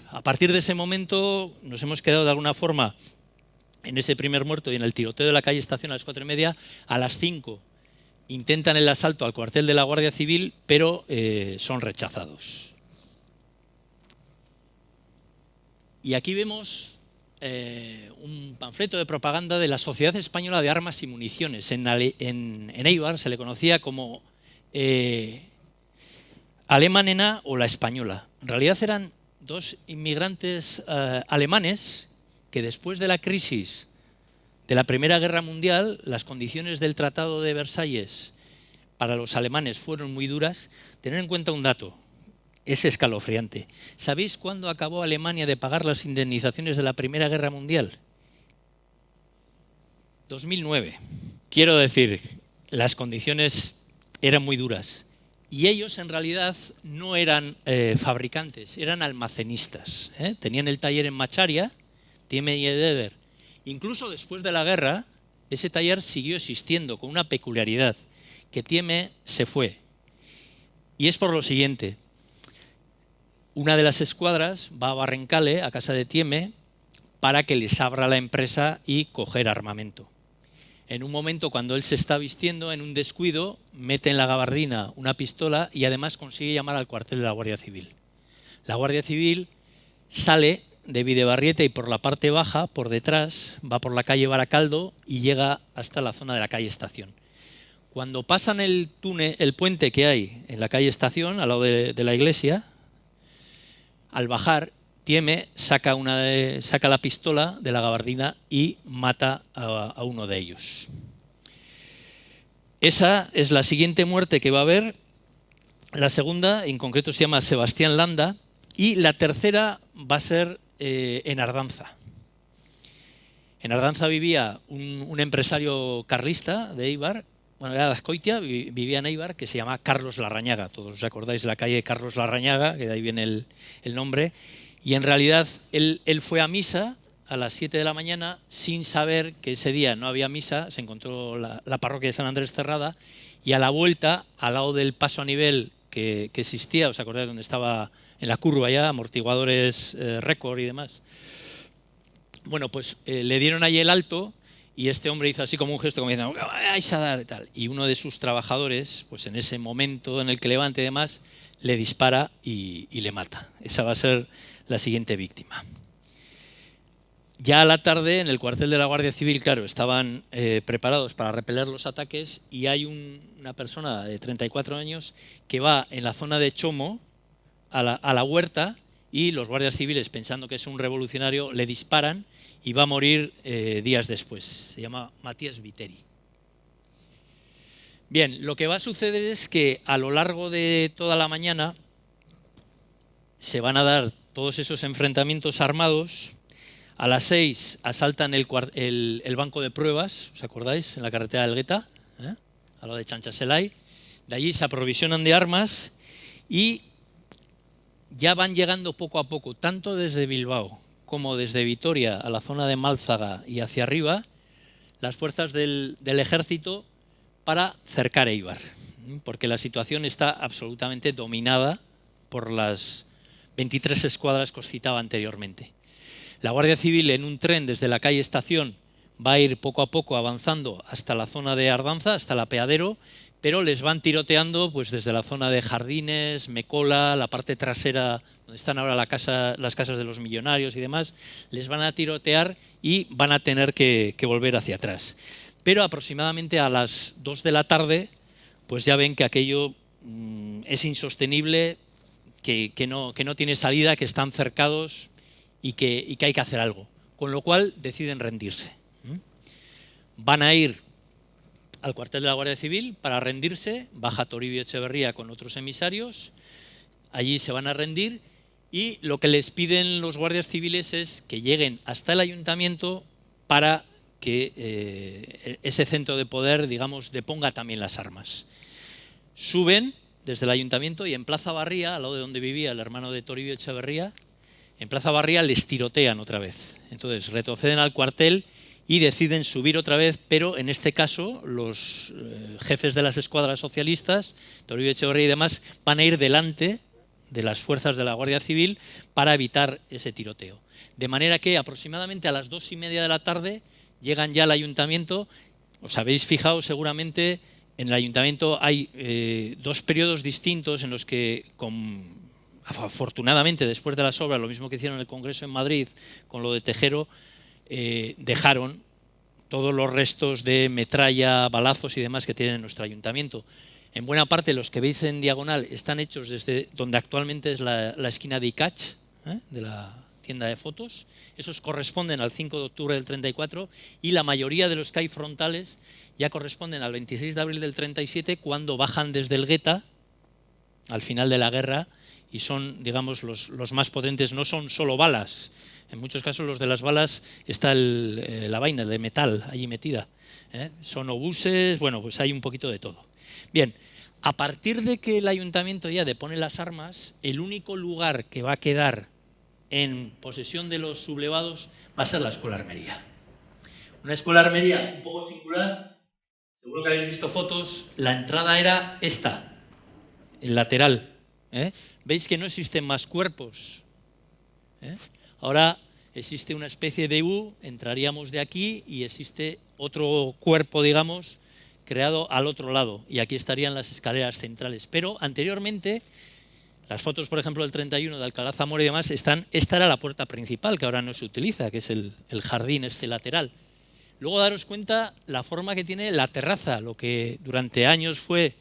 B: a partir de ese momento nos hemos quedado de alguna forma en ese primer muerto y en el tiroteo de la calle Estación a las 4:30. A las 5 intentan el asalto al cuartel de la Guardia Civil, pero son rechazados. Y aquí vemos un panfleto de propaganda de la Sociedad Española de Armas y Municiones. En Eibar se le conocía como Alemanena o la Española. En realidad eran dos inmigrantes alemanes que después de la crisis de la Primera Guerra Mundial, las condiciones del Tratado de Versalles para los alemanes fueron muy duras. Tener en cuenta un dato, es escalofriante. ¿Sabéis cuándo acabó Alemania de pagar las indemnizaciones de la Primera Guerra Mundial? 2009. Quiero decir, las condiciones eran muy duras. Y ellos en realidad no eran fabricantes, eran almacenistas. Tenían el taller en Macharia, Thieme y Eder. Incluso después de la guerra, ese taller siguió existiendo con una peculiaridad, que Thieme se fue. Y es por lo siguiente. Una de las escuadras va a Barrencale, a casa de Thieme, para que les abra la empresa y coger armamento. En un momento, cuando él se está vistiendo, en un descuido, mete en la gabardina una pistola y además consigue llamar al cuartel de la Guardia Civil. La Guardia Civil sale de Bidebarrieta y por la parte baja, por detrás, va por la calle Baracaldo y llega hasta la zona de la calle Estación. Cuando pasan el puente que hay en la calle Estación, al lado de la iglesia, al bajar, Thieme saca la pistola de la gabardina y mata a uno de ellos. Esa es la siguiente muerte que va a haber. La segunda, en concreto, se llama Sebastián Landa, y la tercera va a ser en Ardanza. En Ardanza vivía un empresario carlista de Eibar, bueno, era de Azcoitia, vivía en Eibar, que se llama Carlos Larrañaga. Todos os acordáis de la calle Carlos Larrañaga, que de ahí viene el nombre. Y en realidad él fue a misa a las 7 de la mañana sin saber que ese día no había misa. Se encontró la parroquia de San Andrés cerrada y a la vuelta, al lado del paso a nivel que existía, ¿os acordáis donde estaba en la curva ya, amortiguadores récord y demás? Bueno, pues le dieron ahí el alto y este hombre hizo así como un gesto como diciendo vais a dar y tal. Y uno de sus trabajadores, pues en ese momento en el que levanta y demás, le dispara y le mata. Esa va a ser la siguiente víctima. Ya a la tarde, en el cuartel de la Guardia Civil, claro, estaban preparados para repeler los ataques y hay una persona de 34 años que va en la zona de Chomo a la huerta y los guardias civiles, pensando que es un revolucionario, le disparan y va a morir días después. Se llama Matías Viteri. Bien, lo que va a suceder es que a lo largo de toda la mañana se van a dar todos esos enfrentamientos armados. A las 6 asaltan el banco de pruebas, ¿os acordáis? En la carretera del Gueta, a lo de Chanchaselay. De allí se aprovisionan de armas y ya van llegando poco a poco, tanto desde Bilbao como desde Vitoria a la zona de Málzaga y hacia arriba, las fuerzas del ejército para cercar Eibar, porque la situación está absolutamente dominada por las 23 escuadras que os citaba anteriormente. La Guardia Civil en un tren desde la calle Estación va a ir poco a poco avanzando hasta la zona de Ardanza, hasta el apeadero, pero les van tiroteando pues desde la zona de Jardines, Mecola, la parte trasera donde están ahora las casas de los millonarios y demás, les van a tirotear y van a tener que volver hacia atrás. Pero aproximadamente a las 2 de la tarde pues ya ven que aquello es insostenible, que no tiene salida, que están cercados y que hay que hacer algo. Con lo cual deciden rendirse. Van a ir al cuartel de la Guardia Civil para rendirse, baja Toribio Echeverría con otros emisarios, allí se van a rendir y lo que les piden los guardias civiles es que lleguen hasta el ayuntamiento para que ese centro de poder, digamos, deponga también las armas. Suben desde el ayuntamiento y en Plaza Barría, al lado de donde vivía el hermano de Toribio Echeverría, en Plaza Barría les tirotean otra vez. Entonces retroceden al cuartel y deciden subir otra vez, pero en este caso los jefes de las escuadras socialistas, Toribio Echeverría y demás, van a ir delante de las fuerzas de la Guardia Civil para evitar ese tiroteo. De manera que aproximadamente a las 2:30 de la tarde llegan ya al ayuntamiento. Os habéis fijado seguramente, en el ayuntamiento hay dos periodos distintos en los que, afortunadamente después de las obras, lo mismo que hicieron en el Congreso en Madrid con lo de Tejero, dejaron todos los restos de metralla, balazos y demás que tiene nuestro ayuntamiento. En buena parte los que veis en diagonal están hechos desde donde actualmente es la esquina de Icach, de la tienda de fotos. Esos corresponden al 5 de octubre del 34 y la mayoría de los que hay frontales ya corresponden al 26 de abril del 37, cuando bajan desde el Gueta al final de la guerra, y son, digamos, los más potentes. No son solo balas. En muchos casos los de las balas está la vaina de metal allí metida. Son obuses, bueno, pues hay un poquito de todo. Bien, a partir de que el ayuntamiento ya depone las armas, el único lugar que va a quedar en posesión de los sublevados va a ser la Escuela Armería. Una escuela armería un poco singular. Seguro que habéis visto fotos. La entrada era esta, el lateral. ¿Veis que no existen más cuerpos? Ahora existe una especie de U, entraríamos de aquí y existe otro cuerpo, digamos, creado al otro lado, y aquí estarían las escaleras centrales. Pero anteriormente, las fotos, por ejemplo, del 31 de Alcalá Zamora y demás, esta era la puerta principal, que ahora no se utiliza, que es el jardín este lateral. Luego daros cuenta la forma que tiene la terraza, lo que durante años fue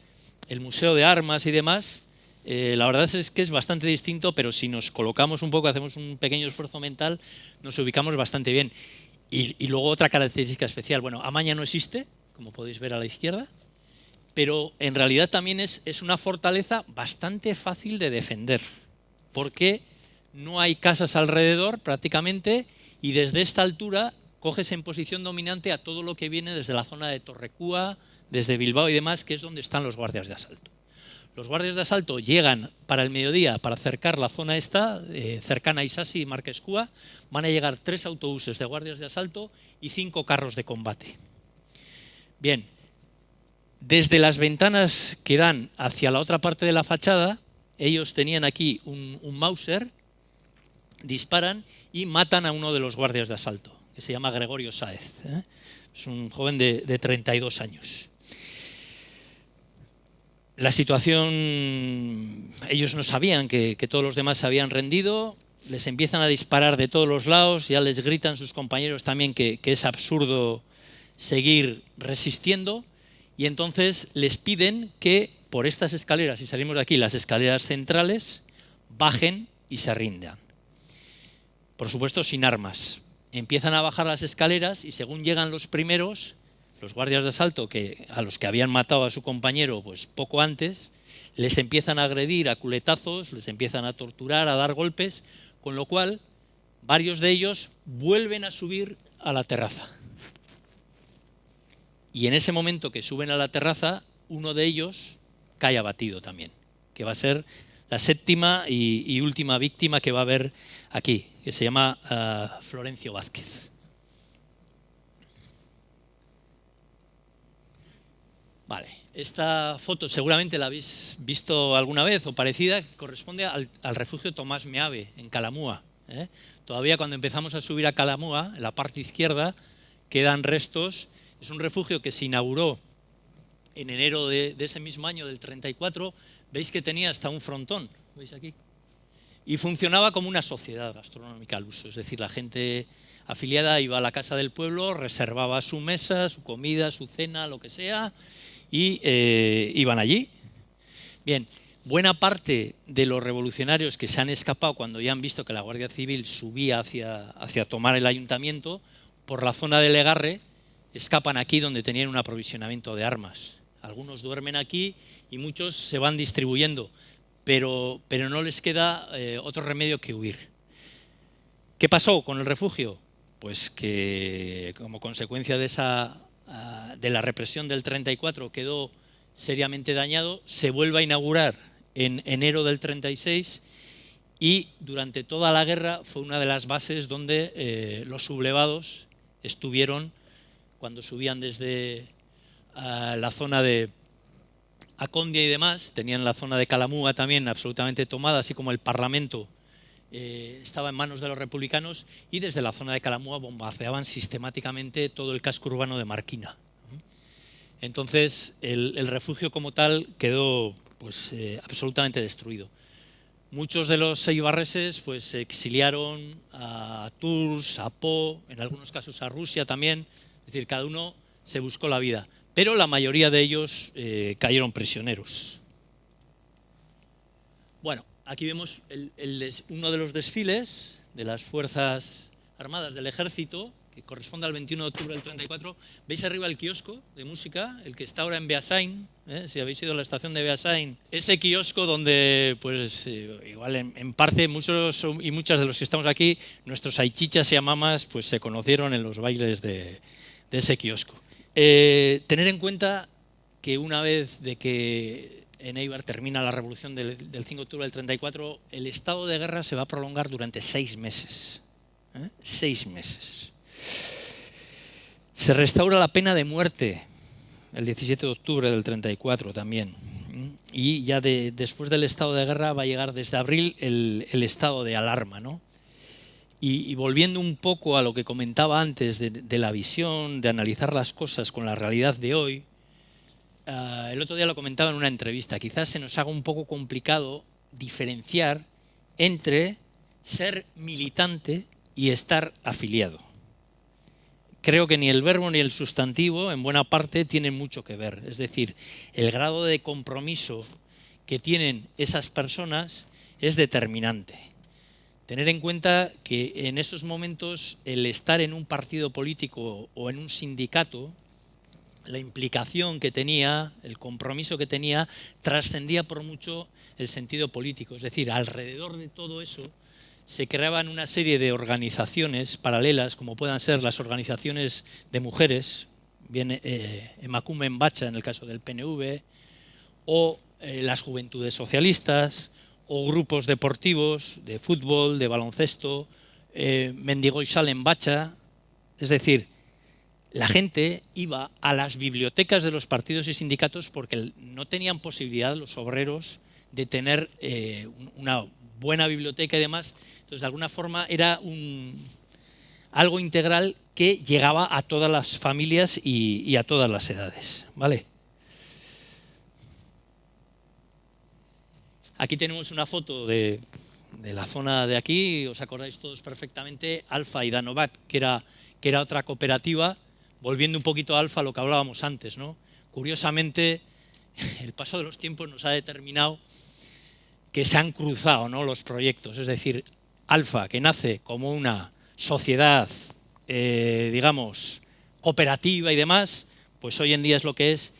B: el Museo de Armas y demás. La verdad es que es bastante distinto, pero si nos colocamos un poco, hacemos un pequeño esfuerzo mental, nos ubicamos bastante bien. Y luego otra característica especial, bueno, Amaña no existe, como podéis ver a la izquierda, pero en realidad también es una fortaleza bastante fácil de defender, porque no hay casas alrededor prácticamente, y desde esta altura coges en posición dominante a todo lo que viene desde la zona de Torrecúa, desde Bilbao y demás, que es donde están los guardias de asalto. Los guardias de asalto llegan para el mediodía para cercar la zona esta, cercana a Isasi y Marquescúa. Van a llegar 3 autobuses de guardias de asalto y 5 carros de combate. Bien, desde las ventanas que dan hacia la otra parte de la fachada, ellos tenían aquí un Mauser, disparan y matan a uno de los guardias de asalto, que se llama Gregorio Sáez. Es un joven de 32 años. La situación, ellos no sabían que todos los demás se habían rendido, les empiezan a disparar de todos los lados, ya les gritan sus compañeros también que es absurdo seguir resistiendo, y entonces les piden que por estas escaleras, si salimos de aquí, las escaleras centrales, bajen y se rindan. Por supuesto sin armas. Empiezan a bajar las escaleras y según llegan los primeros, los guardias de asalto, a los que habían matado a su compañero pues poco antes, les empiezan a agredir a culetazos, les empiezan a torturar, a dar golpes, con lo cual varios de ellos vuelven a subir a la terraza. Y en ese momento que suben a la terraza, uno de ellos cae abatido también, que va a ser la 7ª y última víctima que va a haber aquí, que se llama Florencio Vázquez. Vale, esta foto seguramente la habéis visto alguna vez o parecida, corresponde al refugio Tomás Meave en Calamúa. Todavía cuando empezamos a subir a Calamúa, en la parte izquierda, quedan restos. Es un refugio que se inauguró en enero de ese mismo año, del 34. Veis que tenía hasta un frontón, ¿veis aquí? Y funcionaba como una sociedad gastronómica al uso, es decir, la gente afiliada iba a la casa del pueblo, reservaba su mesa, su comida, su cena, lo que sea, y iban allí. Bien, buena parte de los revolucionarios que se han escapado cuando ya han visto que la Guardia Civil subía hacia tomar el ayuntamiento, por la zona de Legarre, escapan aquí donde tenían un aprovisionamiento de armas. Algunos duermen aquí y muchos se van distribuyendo, pero no les queda otro remedio que huir. ¿Qué pasó con el refugio? Pues que como consecuencia de la represión del 34 quedó seriamente dañado, se vuelve a inaugurar en enero del 36 y durante toda la guerra fue una de las bases donde los sublevados estuvieron cuando subían desde la zona de Acondia y demás, tenían la zona de Calamúa también absolutamente tomada, así como el Parlamento estaba en manos de los republicanos, y desde la zona de Calamúa bombardeaban sistemáticamente todo el casco urbano de Marquina. Entonces el refugio como tal quedó pues, absolutamente destruido. Muchos de los eibarreses pues, se exiliaron a Tours, a Po, en algunos casos a Rusia también, es decir, cada uno se buscó la vida, pero la mayoría de ellos cayeron prisioneros. Bueno, aquí vemos uno de los desfiles de las Fuerzas Armadas del Ejército, que corresponde al 21 de octubre del 34. ¿Veis arriba el kiosco de música? El que está ahora en Beasain, si habéis ido a la estación de Beasain. Ese kiosco donde, pues, igual en parte, muchos y muchas de los que estamos aquí, nuestros aichichas y amamas, pues se conocieron en los bailes de ese kiosco. Tener en cuenta que una vez de que en Eibar termina la revolución del 5 de octubre del 34, el estado de guerra se va a prolongar durante 6 meses. 6 meses. Se restaura la pena de muerte el 17 de octubre del 34 también. Y ya después del estado de guerra va a llegar desde abril el estado de alarma, ¿no? Y volviendo un poco a lo que comentaba antes de la visión, de analizar las cosas con la realidad de hoy, el otro día lo comentaba en una entrevista, quizás se nos haga un poco complicado diferenciar entre ser militante y estar afiliado. Creo que ni el verbo ni el sustantivo, en buena parte, tienen mucho que ver. Es decir, el grado de compromiso que tienen esas personas es determinante. Tener en cuenta que en esos momentos el estar en un partido político o en un sindicato, la implicación que tenía, el compromiso que tenía, trascendía por mucho el sentido político. Es decir, alrededor de todo eso se creaban una serie de organizaciones paralelas, como puedan ser las organizaciones de mujeres, bien Emakumen Bacha en el caso del PNV, o las juventudes socialistas, o grupos deportivos de fútbol, de baloncesto, Mendigoizalen Bacha. Es decir, la gente iba a las bibliotecas de los partidos y sindicatos porque no tenían posibilidad los obreros de tener una buena biblioteca y demás. Entonces, de alguna forma, era algo integral que llegaba a todas las familias y a todas las edades, ¿vale? Aquí tenemos una foto de la zona de aquí, os acordáis todos perfectamente, Alfa y Danovat, que era otra cooperativa. Volviendo un poquito a Alfa, lo que hablábamos antes, ¿no? Curiosamente, el paso de los tiempos nos ha determinado que se han cruzado, ¿no?, los proyectos. Es decir, Alfa, que nace como una sociedad, digamos, cooperativa y demás, pues hoy en día es lo que es.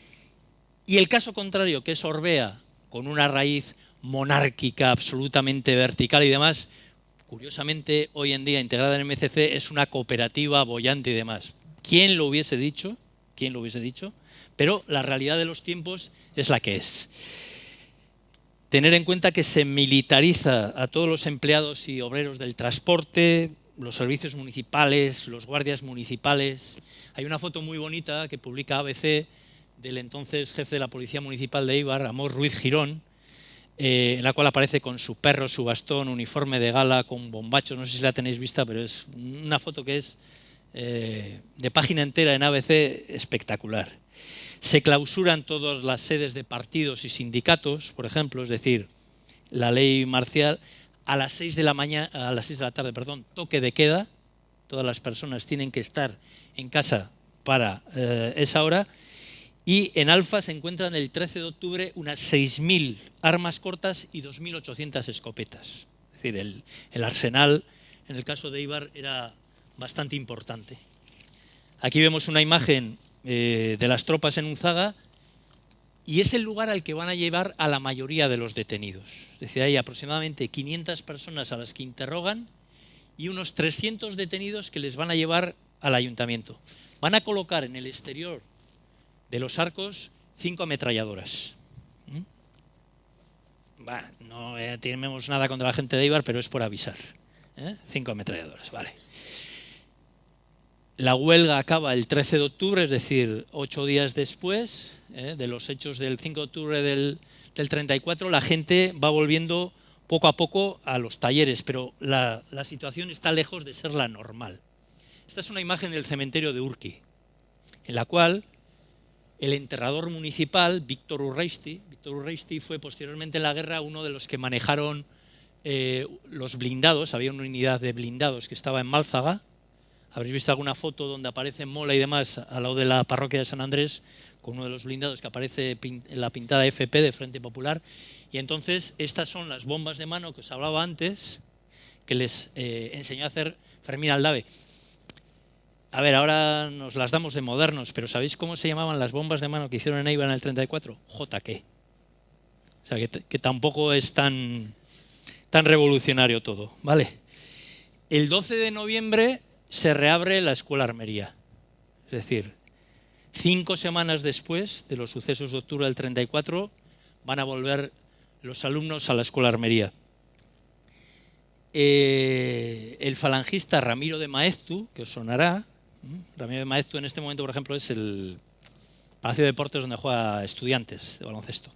B: Y el caso contrario, que es Orbea, con una raíz monárquica absolutamente vertical y demás, curiosamente hoy en día integrada en MCC es una cooperativa boyante y demás. ¿Quién lo hubiese dicho? ¿Quién lo hubiese dicho? Pero la realidad de los tiempos es la que es. Tener en cuenta que se militariza a todos los empleados y obreros del transporte, los servicios municipales, los guardias municipales. Hay una foto muy bonita que publica ABC del entonces jefe de la Policía Municipal de Eibar, Amós Ruiz Girón, en la cual aparece con su perro, su bastón, uniforme de gala, con bombachos. No sé si la tenéis vista, pero es una foto que es de página entera en ABC, espectacular. Se clausuran todas las sedes de partidos y sindicatos, por ejemplo, es decir, la ley marcial. A las 6 de la tarde, toque de queda. Todas las personas tienen que estar en casa para esa hora. Y en Alfa se encuentran el 13 de octubre unas 6.000 armas cortas y 2.800 escopetas. Es decir, el arsenal, en el caso de Eibar, era bastante importante. Aquí vemos una imagen de las tropas en Unzaga y es el lugar al que van a llevar a la mayoría de los detenidos. Es decir, hay aproximadamente 500 personas a las que interrogan y unos 300 detenidos que les van a llevar al ayuntamiento. Van a colocar en el exterior de los arcos 5 ametralladoras. No tenemos nada contra la gente de Eibar, pero es por avisar. 5 ametralladoras, vale. La huelga acaba el 13 de octubre, es decir, 8 días después, de los hechos del 5 de octubre del 34, la gente va volviendo poco a poco a los talleres, pero la situación está lejos de ser la normal. Esta es una imagen del cementerio de Urki, en la cual el enterrador municipal, Víctor Urreisti fue posteriormente en la guerra uno de los que manejaron los blindados. Había una unidad de blindados que estaba en Málzaga. Habréis visto alguna foto donde aparece Mola y demás al lado de la parroquia de San Andrés, con uno de los blindados que aparece en la pintada FP de Frente Popular. Y entonces estas son las bombas de mano que os hablaba antes, que les enseñó a hacer Fermín Aldave. A ver, ahora nos las damos de modernos, pero ¿sabéis cómo se llamaban las bombas de mano que hicieron en Eibar en el 34? JK. O sea, que tampoco es tan revolucionario todo, ¿vale? El 12 de noviembre se reabre la Escuela Armería. Es decir, 5 semanas después de los sucesos de octubre del 34 van a volver los alumnos a la Escuela Armería. El falangista Ramiro de Maeztu, que os sonará, Ramiro de Maeztu en este momento, por ejemplo, es el Palacio de Deportes donde juega Estudiantes de baloncesto.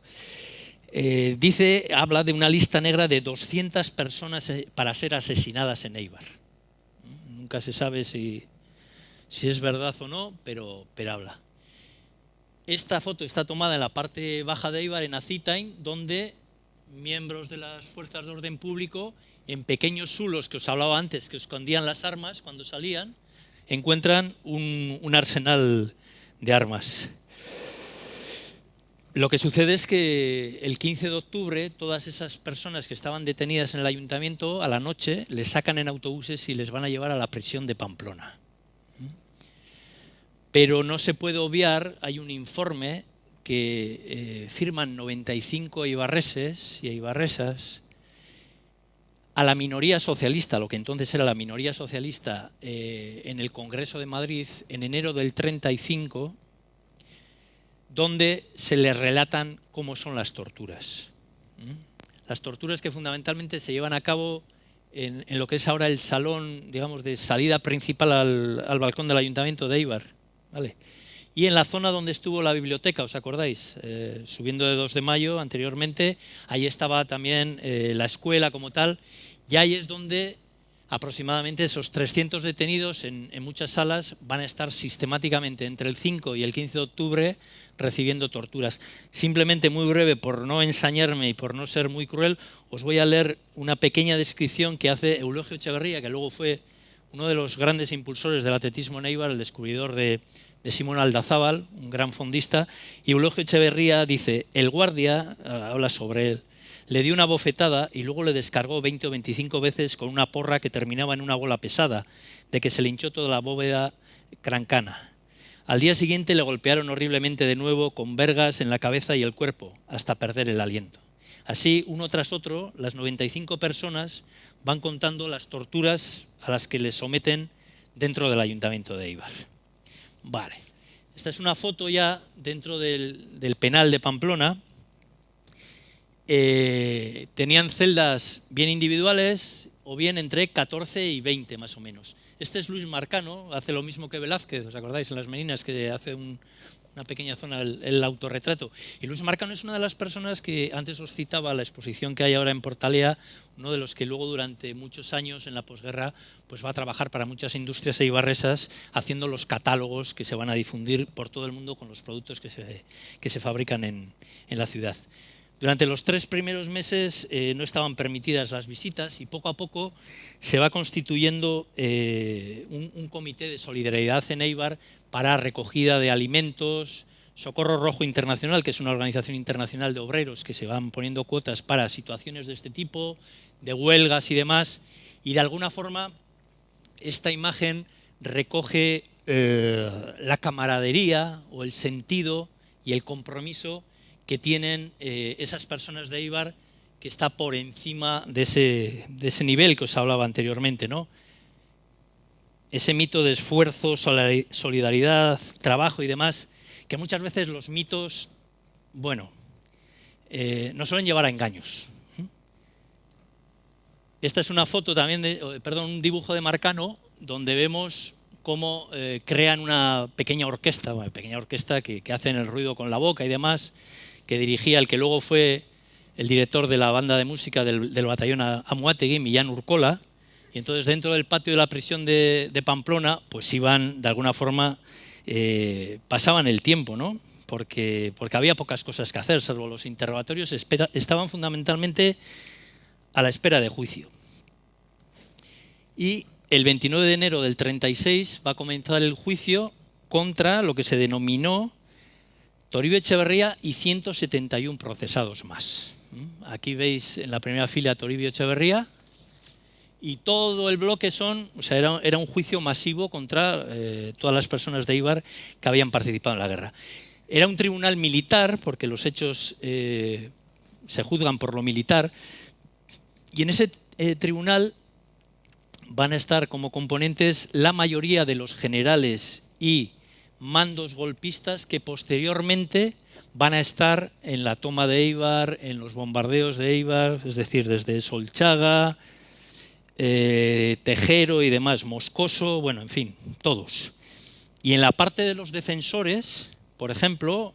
B: Habla de una lista negra de 200 personas para ser asesinadas en Eibar. Nunca se sabe si es verdad o no, pero habla. Esta foto está tomada en la parte baja de Eibar, en Azitain, donde miembros de las fuerzas de orden público, en pequeños zulos que os hablaba antes, que escondían las armas cuando salían, encuentran un arsenal de armas. Lo que sucede es que el 15 de octubre todas esas personas que estaban detenidas en el ayuntamiento, a la noche les sacan en autobuses y les van a llevar a la prisión de Pamplona. Pero no se puede obviar, hay un informe que firman 95 eibarreses y eibarresas a la minoría socialista, lo que entonces era la minoría socialista, en el Congreso de Madrid en enero del 35, donde se les relatan cómo son las torturas. Las torturas que fundamentalmente se llevan a cabo en lo que es ahora el salón, digamos, de salida principal al balcón del Ayuntamiento de Eibar, ¿vale? Y en la zona donde estuvo la biblioteca, ¿os acordáis? Subiendo de 2 de mayo anteriormente, ahí estaba también la escuela como tal, y ahí es donde aproximadamente esos 300 detenidos en muchas salas van a estar sistemáticamente entre el 5 y el 15 de octubre recibiendo torturas. Simplemente, muy breve, por no ensañarme y por no ser muy cruel, os voy a leer una pequeña descripción que hace Eulogio Echeverría, que luego fue uno de los grandes impulsores del atletismo en Eibar, el descubridor de Simón Aldazábal, un gran fondista. Y Eulogio Echeverría dice: el guardia, habla sobre él, le dio una bofetada y luego le descargó 20 o 25 veces con una porra que terminaba en una bola pesada, de que se le hinchó toda la bóveda crancana. Al día siguiente le golpearon horriblemente de nuevo con vergas en la cabeza y el cuerpo, hasta perder el aliento. Así, uno tras otro, las 95 personas van contando las torturas a las que les someten dentro del Ayuntamiento de Eibar. Vale, esta es una foto ya dentro del penal de Pamplona. Tenían celdas bien individuales o bien entre 14 y 20 más o menos. Este es Luis Marcano, hace lo mismo que Velázquez, ¿os acordáis? En Las Meninas, que hace una pequeña zona, el autorretrato. Y Luis Marcano es una de las personas que antes os citaba, la exposición que hay ahora en Portalea, uno de los que luego durante muchos años en la posguerra pues va a trabajar para muchas industrias eibarresas haciendo los catálogos que se van a difundir por todo el mundo con los productos que se fabrican en la ciudad. Durante los 3 primeros meses no estaban permitidas las visitas y poco a poco se va constituyendo un comité de solidaridad en Eibar para recogida de alimentos, Socorro Rojo Internacional, que es una organización internacional de obreros que se van poniendo cuotas para situaciones de este tipo, de huelgas y demás, y de alguna forma esta imagen recoge la camaradería o el sentido y el compromiso que tienen esas personas de Eibar, que está por encima de ese nivel que os hablaba anteriormente, ¿no? Ese mito de esfuerzo, solidaridad, trabajo y demás, que muchas veces los mitos, bueno, nos suelen llevar a engaños. Esta es una foto también, un dibujo de Marcano, donde vemos cómo crean una pequeña orquesta que hacen el ruido con la boca y demás, que dirigía el que luego fue el director de la banda de música del batallón Amuategui, Millán Urcola. Y entonces dentro del patio de la prisión de Pamplona pues iban, de alguna forma, pasaban el tiempo, ¿no? Porque había pocas cosas que hacer, salvo los interrogatorios, estaban fundamentalmente a la espera de juicio. Y el 29 de enero del 36 va a comenzar el juicio contra lo que se denominó Toribio Echeverría y 171 procesados más. Aquí veis en la primera fila a Toribio Echeverría y todo el bloque era un juicio masivo contra todas las personas de Éibar que habían participado en la guerra. Era un tribunal militar, porque los hechos se juzgan por lo militar, y en ese tribunal van a estar como componentes la mayoría de los generales y mandos golpistas que posteriormente van a estar en la toma de Éibar, en los bombardeos de Éibar, es decir, desde Solchaga, Tejero y demás, Moscoso, bueno, en fin, todos. Y en la parte de los defensores, por ejemplo,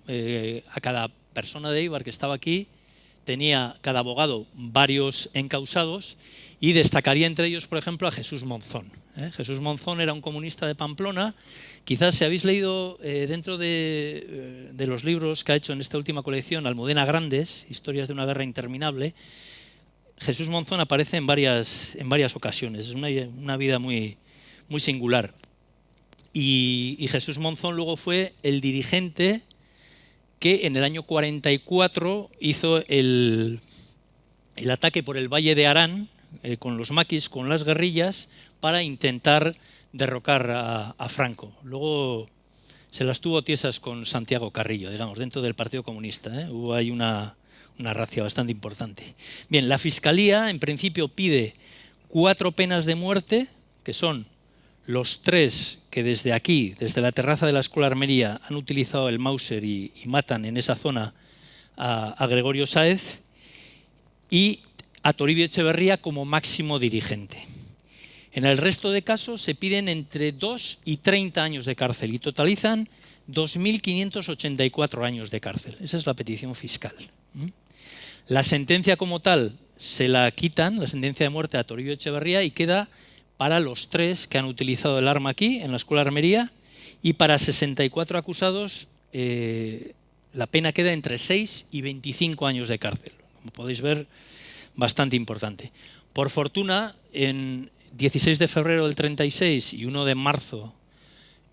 B: a cada persona de Éibar que estaba aquí, tenía cada abogado varios encausados y destacaría entre ellos, por ejemplo, a Jesús Monzón. Jesús Monzón era un comunista de Pamplona. Quizás si habéis leído dentro de los libros que ha hecho en esta última colección, Almudena Grandes, Historias de una guerra interminable, Jesús Monzón aparece en varias ocasiones. Es una vida muy, muy singular. Y Jesús Monzón luego fue el dirigente que en el año 44 hizo el ataque por el Valle de Arán, con los maquis, con las guerrillas, para intentar derrocar a Franco. Luego se las tuvo tiesas con Santiago Carrillo, digamos, dentro del Partido Comunista. Hubo ahí una racia bastante importante. Bien, la Fiscalía en principio pide 4 penas de muerte, que son los 3 que desde aquí, desde la terraza de la Escuela Armería, han utilizado el Mauser y matan en esa zona a Gregorio Sáez, y a Toribio Echeverría como máximo dirigente. En el resto de casos se piden entre 2 y 30 años de cárcel y totalizan 2.584 años de cárcel. Esa es la petición fiscal. La sentencia como tal se la quitan, la sentencia de muerte a Toribio Echeverría, y queda para los 3 que han utilizado el arma aquí, en la Escuela Armería, y para 64 acusados la pena queda entre 6 y 25 años de cárcel. Como podéis ver, bastante importante. Por fortuna, en 16 de febrero del 36 y 1 de marzo,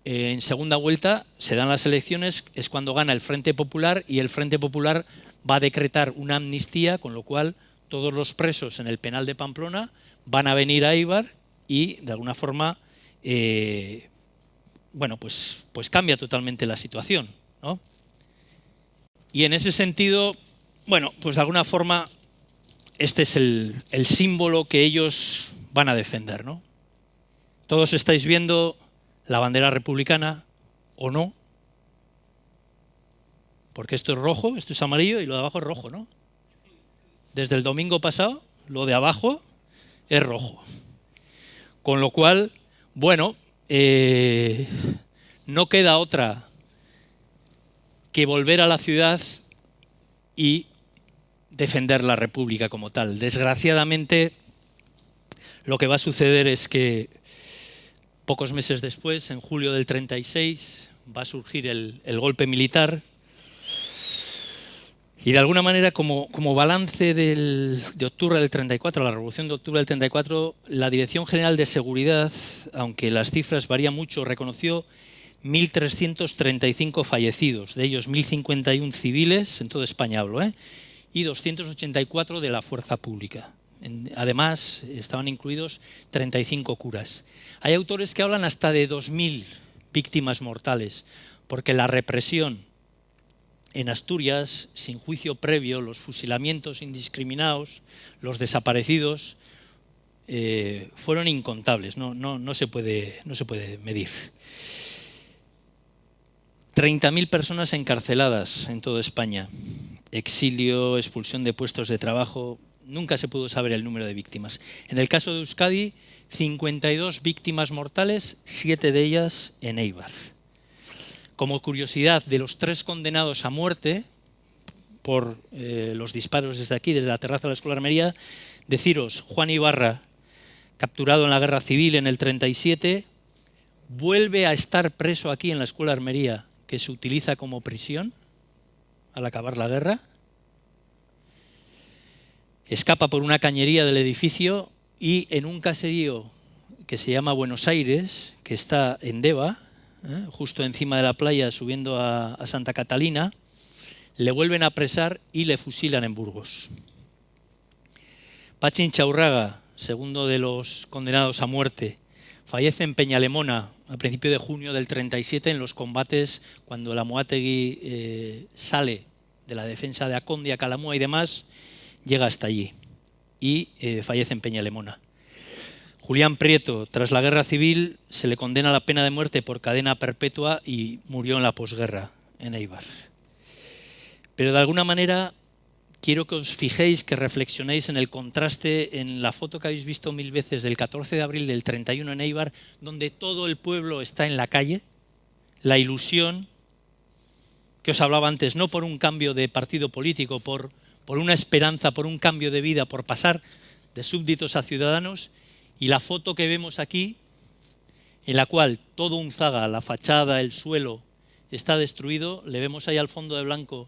B: en segunda vuelta, se dan las elecciones, es cuando gana el Frente Popular, y el Frente Popular va a decretar una amnistía, con lo cual todos los presos en el penal de Pamplona van a venir a Éibar y, de alguna forma, bueno, pues cambia totalmente la situación, ¿no? Y en ese sentido, bueno, pues de alguna forma este es el símbolo que ellos van a defender, ¿no? Todos estáis viendo la bandera republicana, ¿o no? Porque esto es rojo, esto es amarillo y lo de abajo es rojo, ¿no? Desde el domingo pasado, lo de abajo es rojo. Con lo cual, bueno, no queda otra que volver a la ciudad y defender la República como tal. Desgraciadamente, lo que va a suceder es que pocos meses después, en julio del 36, va a surgir el golpe militar, y de alguna manera, como balance de octubre del 34, la Revolución de octubre del 34, la Dirección General de Seguridad, aunque las cifras varían mucho, reconoció 1.335 fallecidos, de ellos 1.051 civiles, en toda España hablo, y 284 de la fuerza pública. Además, estaban incluidos 35 curas. Hay autores que hablan hasta de 2.000 víctimas mortales, porque la represión en Asturias, sin juicio previo, los fusilamientos indiscriminados, los desaparecidos, fueron incontables, no se puede medir. 30.000 personas encarceladas en toda España. Exilio, expulsión de puestos de trabajo, nunca se pudo saber el número de víctimas. En el caso de Euskadi, 52 víctimas mortales, 7 de ellas en Éibar. Como curiosidad, de los 3 condenados a muerte por los disparos desde aquí, desde la terraza de la Escuela de Armería, deciros, Juan Ibarra, capturado en la Guerra Civil en el 37, vuelve a estar preso aquí en la Escuela de Armería, que se utiliza como prisión al acabar la guerra. Escapa por una cañería del edificio y en un caserío que se llama Buenos Aires, que está en Deva, justo encima de la playa subiendo a Santa Catalina, le vuelven a apresar y le fusilan en Burgos. Pachi Inchaurraga, segundo de los condenados a muerte, fallece en Peñalemona a principios de junio del 37 en los combates cuando la Moategui sale de la defensa de Acondia, Calamúa y demás, llega hasta allí y fallece en Peñalemona. Julián Prieto, tras la Guerra Civil, se le condena a la pena de muerte por cadena perpetua y murió en la posguerra en Éibar. Pero de alguna manera quiero que os fijéis, que reflexionéis en el contraste en la foto que habéis visto 1000 veces del 14 de abril del 31 en Éibar, donde todo el pueblo está en la calle, la ilusión que os hablaba antes, no por un cambio de partido político, por una esperanza, por un cambio de vida, por pasar de súbditos a ciudadanos, y la foto que vemos aquí, en la cual todo Unzaga, la fachada, el suelo, está destruido, le vemos ahí al fondo de blanco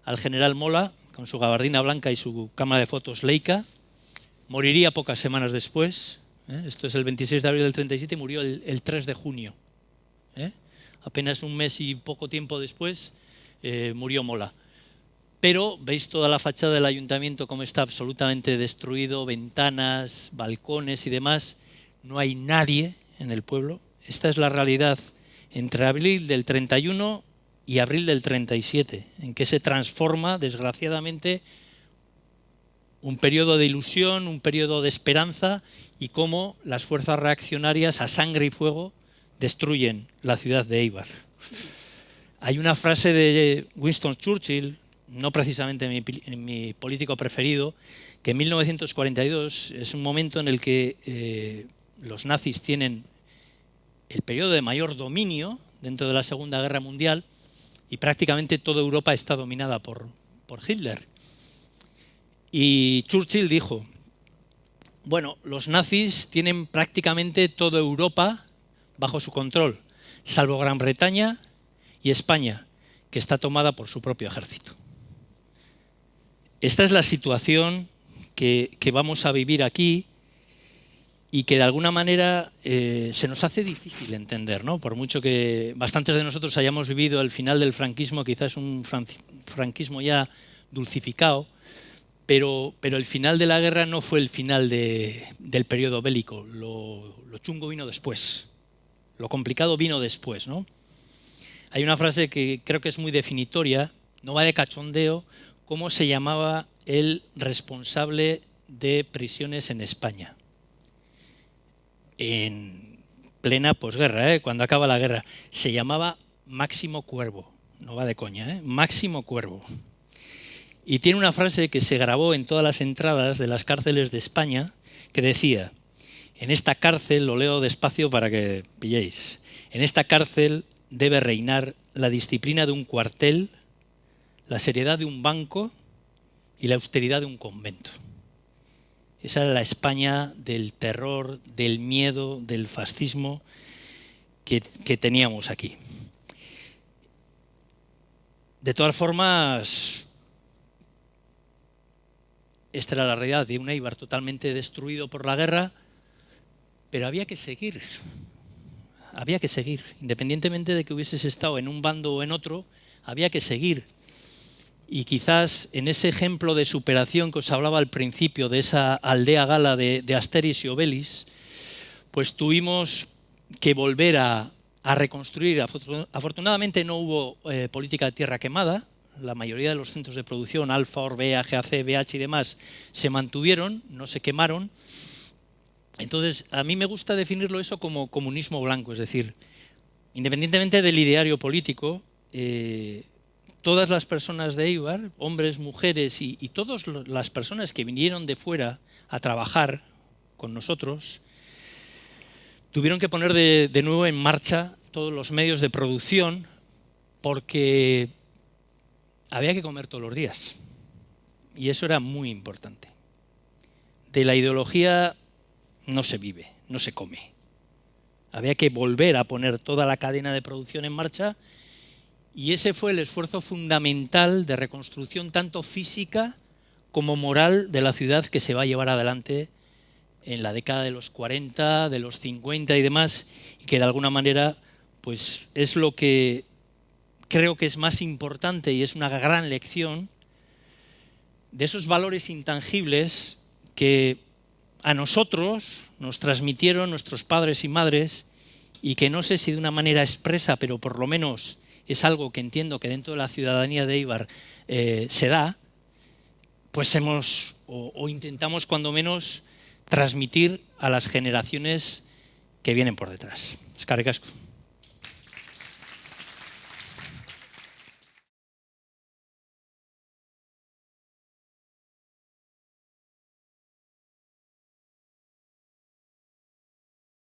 B: al general Mola, con su gabardina blanca y su cámara de fotos Leica. Moriría pocas semanas después, esto es el 26 de abril del 37, y murió el 3 de junio. Apenas un mes y poco tiempo después murió Mola. Pero veis toda la fachada del ayuntamiento como está absolutamente destruido, ventanas, balcones y demás. No hay nadie en el pueblo. Esta es la realidad entre abril del 31 y abril del 37, en que se transforma, desgraciadamente, un periodo de ilusión, un periodo de esperanza, y cómo las fuerzas reaccionarias a sangre y fuego destruyen la ciudad de Éibar. Hay una frase de Winston Churchill, no precisamente mi político preferido, que en 1942 es un momento en el que los nazis tienen el periodo de mayor dominio dentro de la Segunda Guerra Mundial y prácticamente toda Europa está dominada por Hitler. Y Churchill dijo, bueno, los nazis tienen prácticamente toda Europa bajo su control, salvo Gran Bretaña y España, que está tomada por su propio ejército. Esta es la situación que vamos a vivir aquí y que de alguna manera se nos hace difícil entender, ¿no? Por mucho que bastantes de nosotros hayamos vivido el final del franquismo, quizás un franquismo ya dulcificado, pero el final de la guerra no fue el final del periodo bélico, lo chungo vino después, lo complicado vino después, ¿no? Hay una frase que creo que es muy definitoria, no va de cachondeo, cómo se llamaba el responsable de prisiones en España en plena posguerra, cuando acaba la guerra. Se llamaba Máximo Cuervo, no va de coña, Máximo Cuervo. Y tiene una frase que se grabó en todas las entradas de las cárceles de España que decía, en esta cárcel, lo leo despacio para que pilléis, en esta cárcel debe reinar la disciplina de un cuartel, la seriedad de un banco y la austeridad de un convento. Esa era la España del terror, del miedo, del fascismo que teníamos aquí. De todas formas, esta era la realidad de un Éibar totalmente destruido por la guerra, pero había que seguir. Había que seguir. Independientemente de que hubieses estado en un bando o en otro, había que seguir. Y quizás en ese ejemplo de superación que os hablaba al principio, de esa aldea gala de Asterix y Obelix, pues tuvimos que volver a reconstruir. Afortunadamente no hubo política de tierra quemada. La mayoría de los centros de producción, Alfa, Orbea, GAC, BH y demás, se mantuvieron, no se quemaron. Entonces, a mí me gusta definirlo eso como comunismo blanco, es decir, independientemente del ideario político, todas las personas de Éibar, hombres, mujeres y todas las personas que vinieron de fuera a trabajar con nosotros, tuvieron que poner de nuevo en marcha todos los medios de producción porque había que comer todos los días. Y eso era muy importante. De la ideología no se vive, no se come. Había que volver a poner toda la cadena de producción en marcha y ese fue el esfuerzo fundamental de reconstrucción tanto física como moral de la ciudad que se va a llevar adelante en la década de los 40, de los 50 y demás, y que de alguna manera pues es lo que creo que es más importante y es una gran lección de esos valores intangibles que a nosotros nos transmitieron nuestros padres y madres y que no sé si de una manera expresa, pero por lo menos es algo que entiendo que dentro de la ciudadanía de Eibar se da, pues hemos o intentamos cuando menos transmitir a las generaciones que vienen por detrás. Eskerrik asko.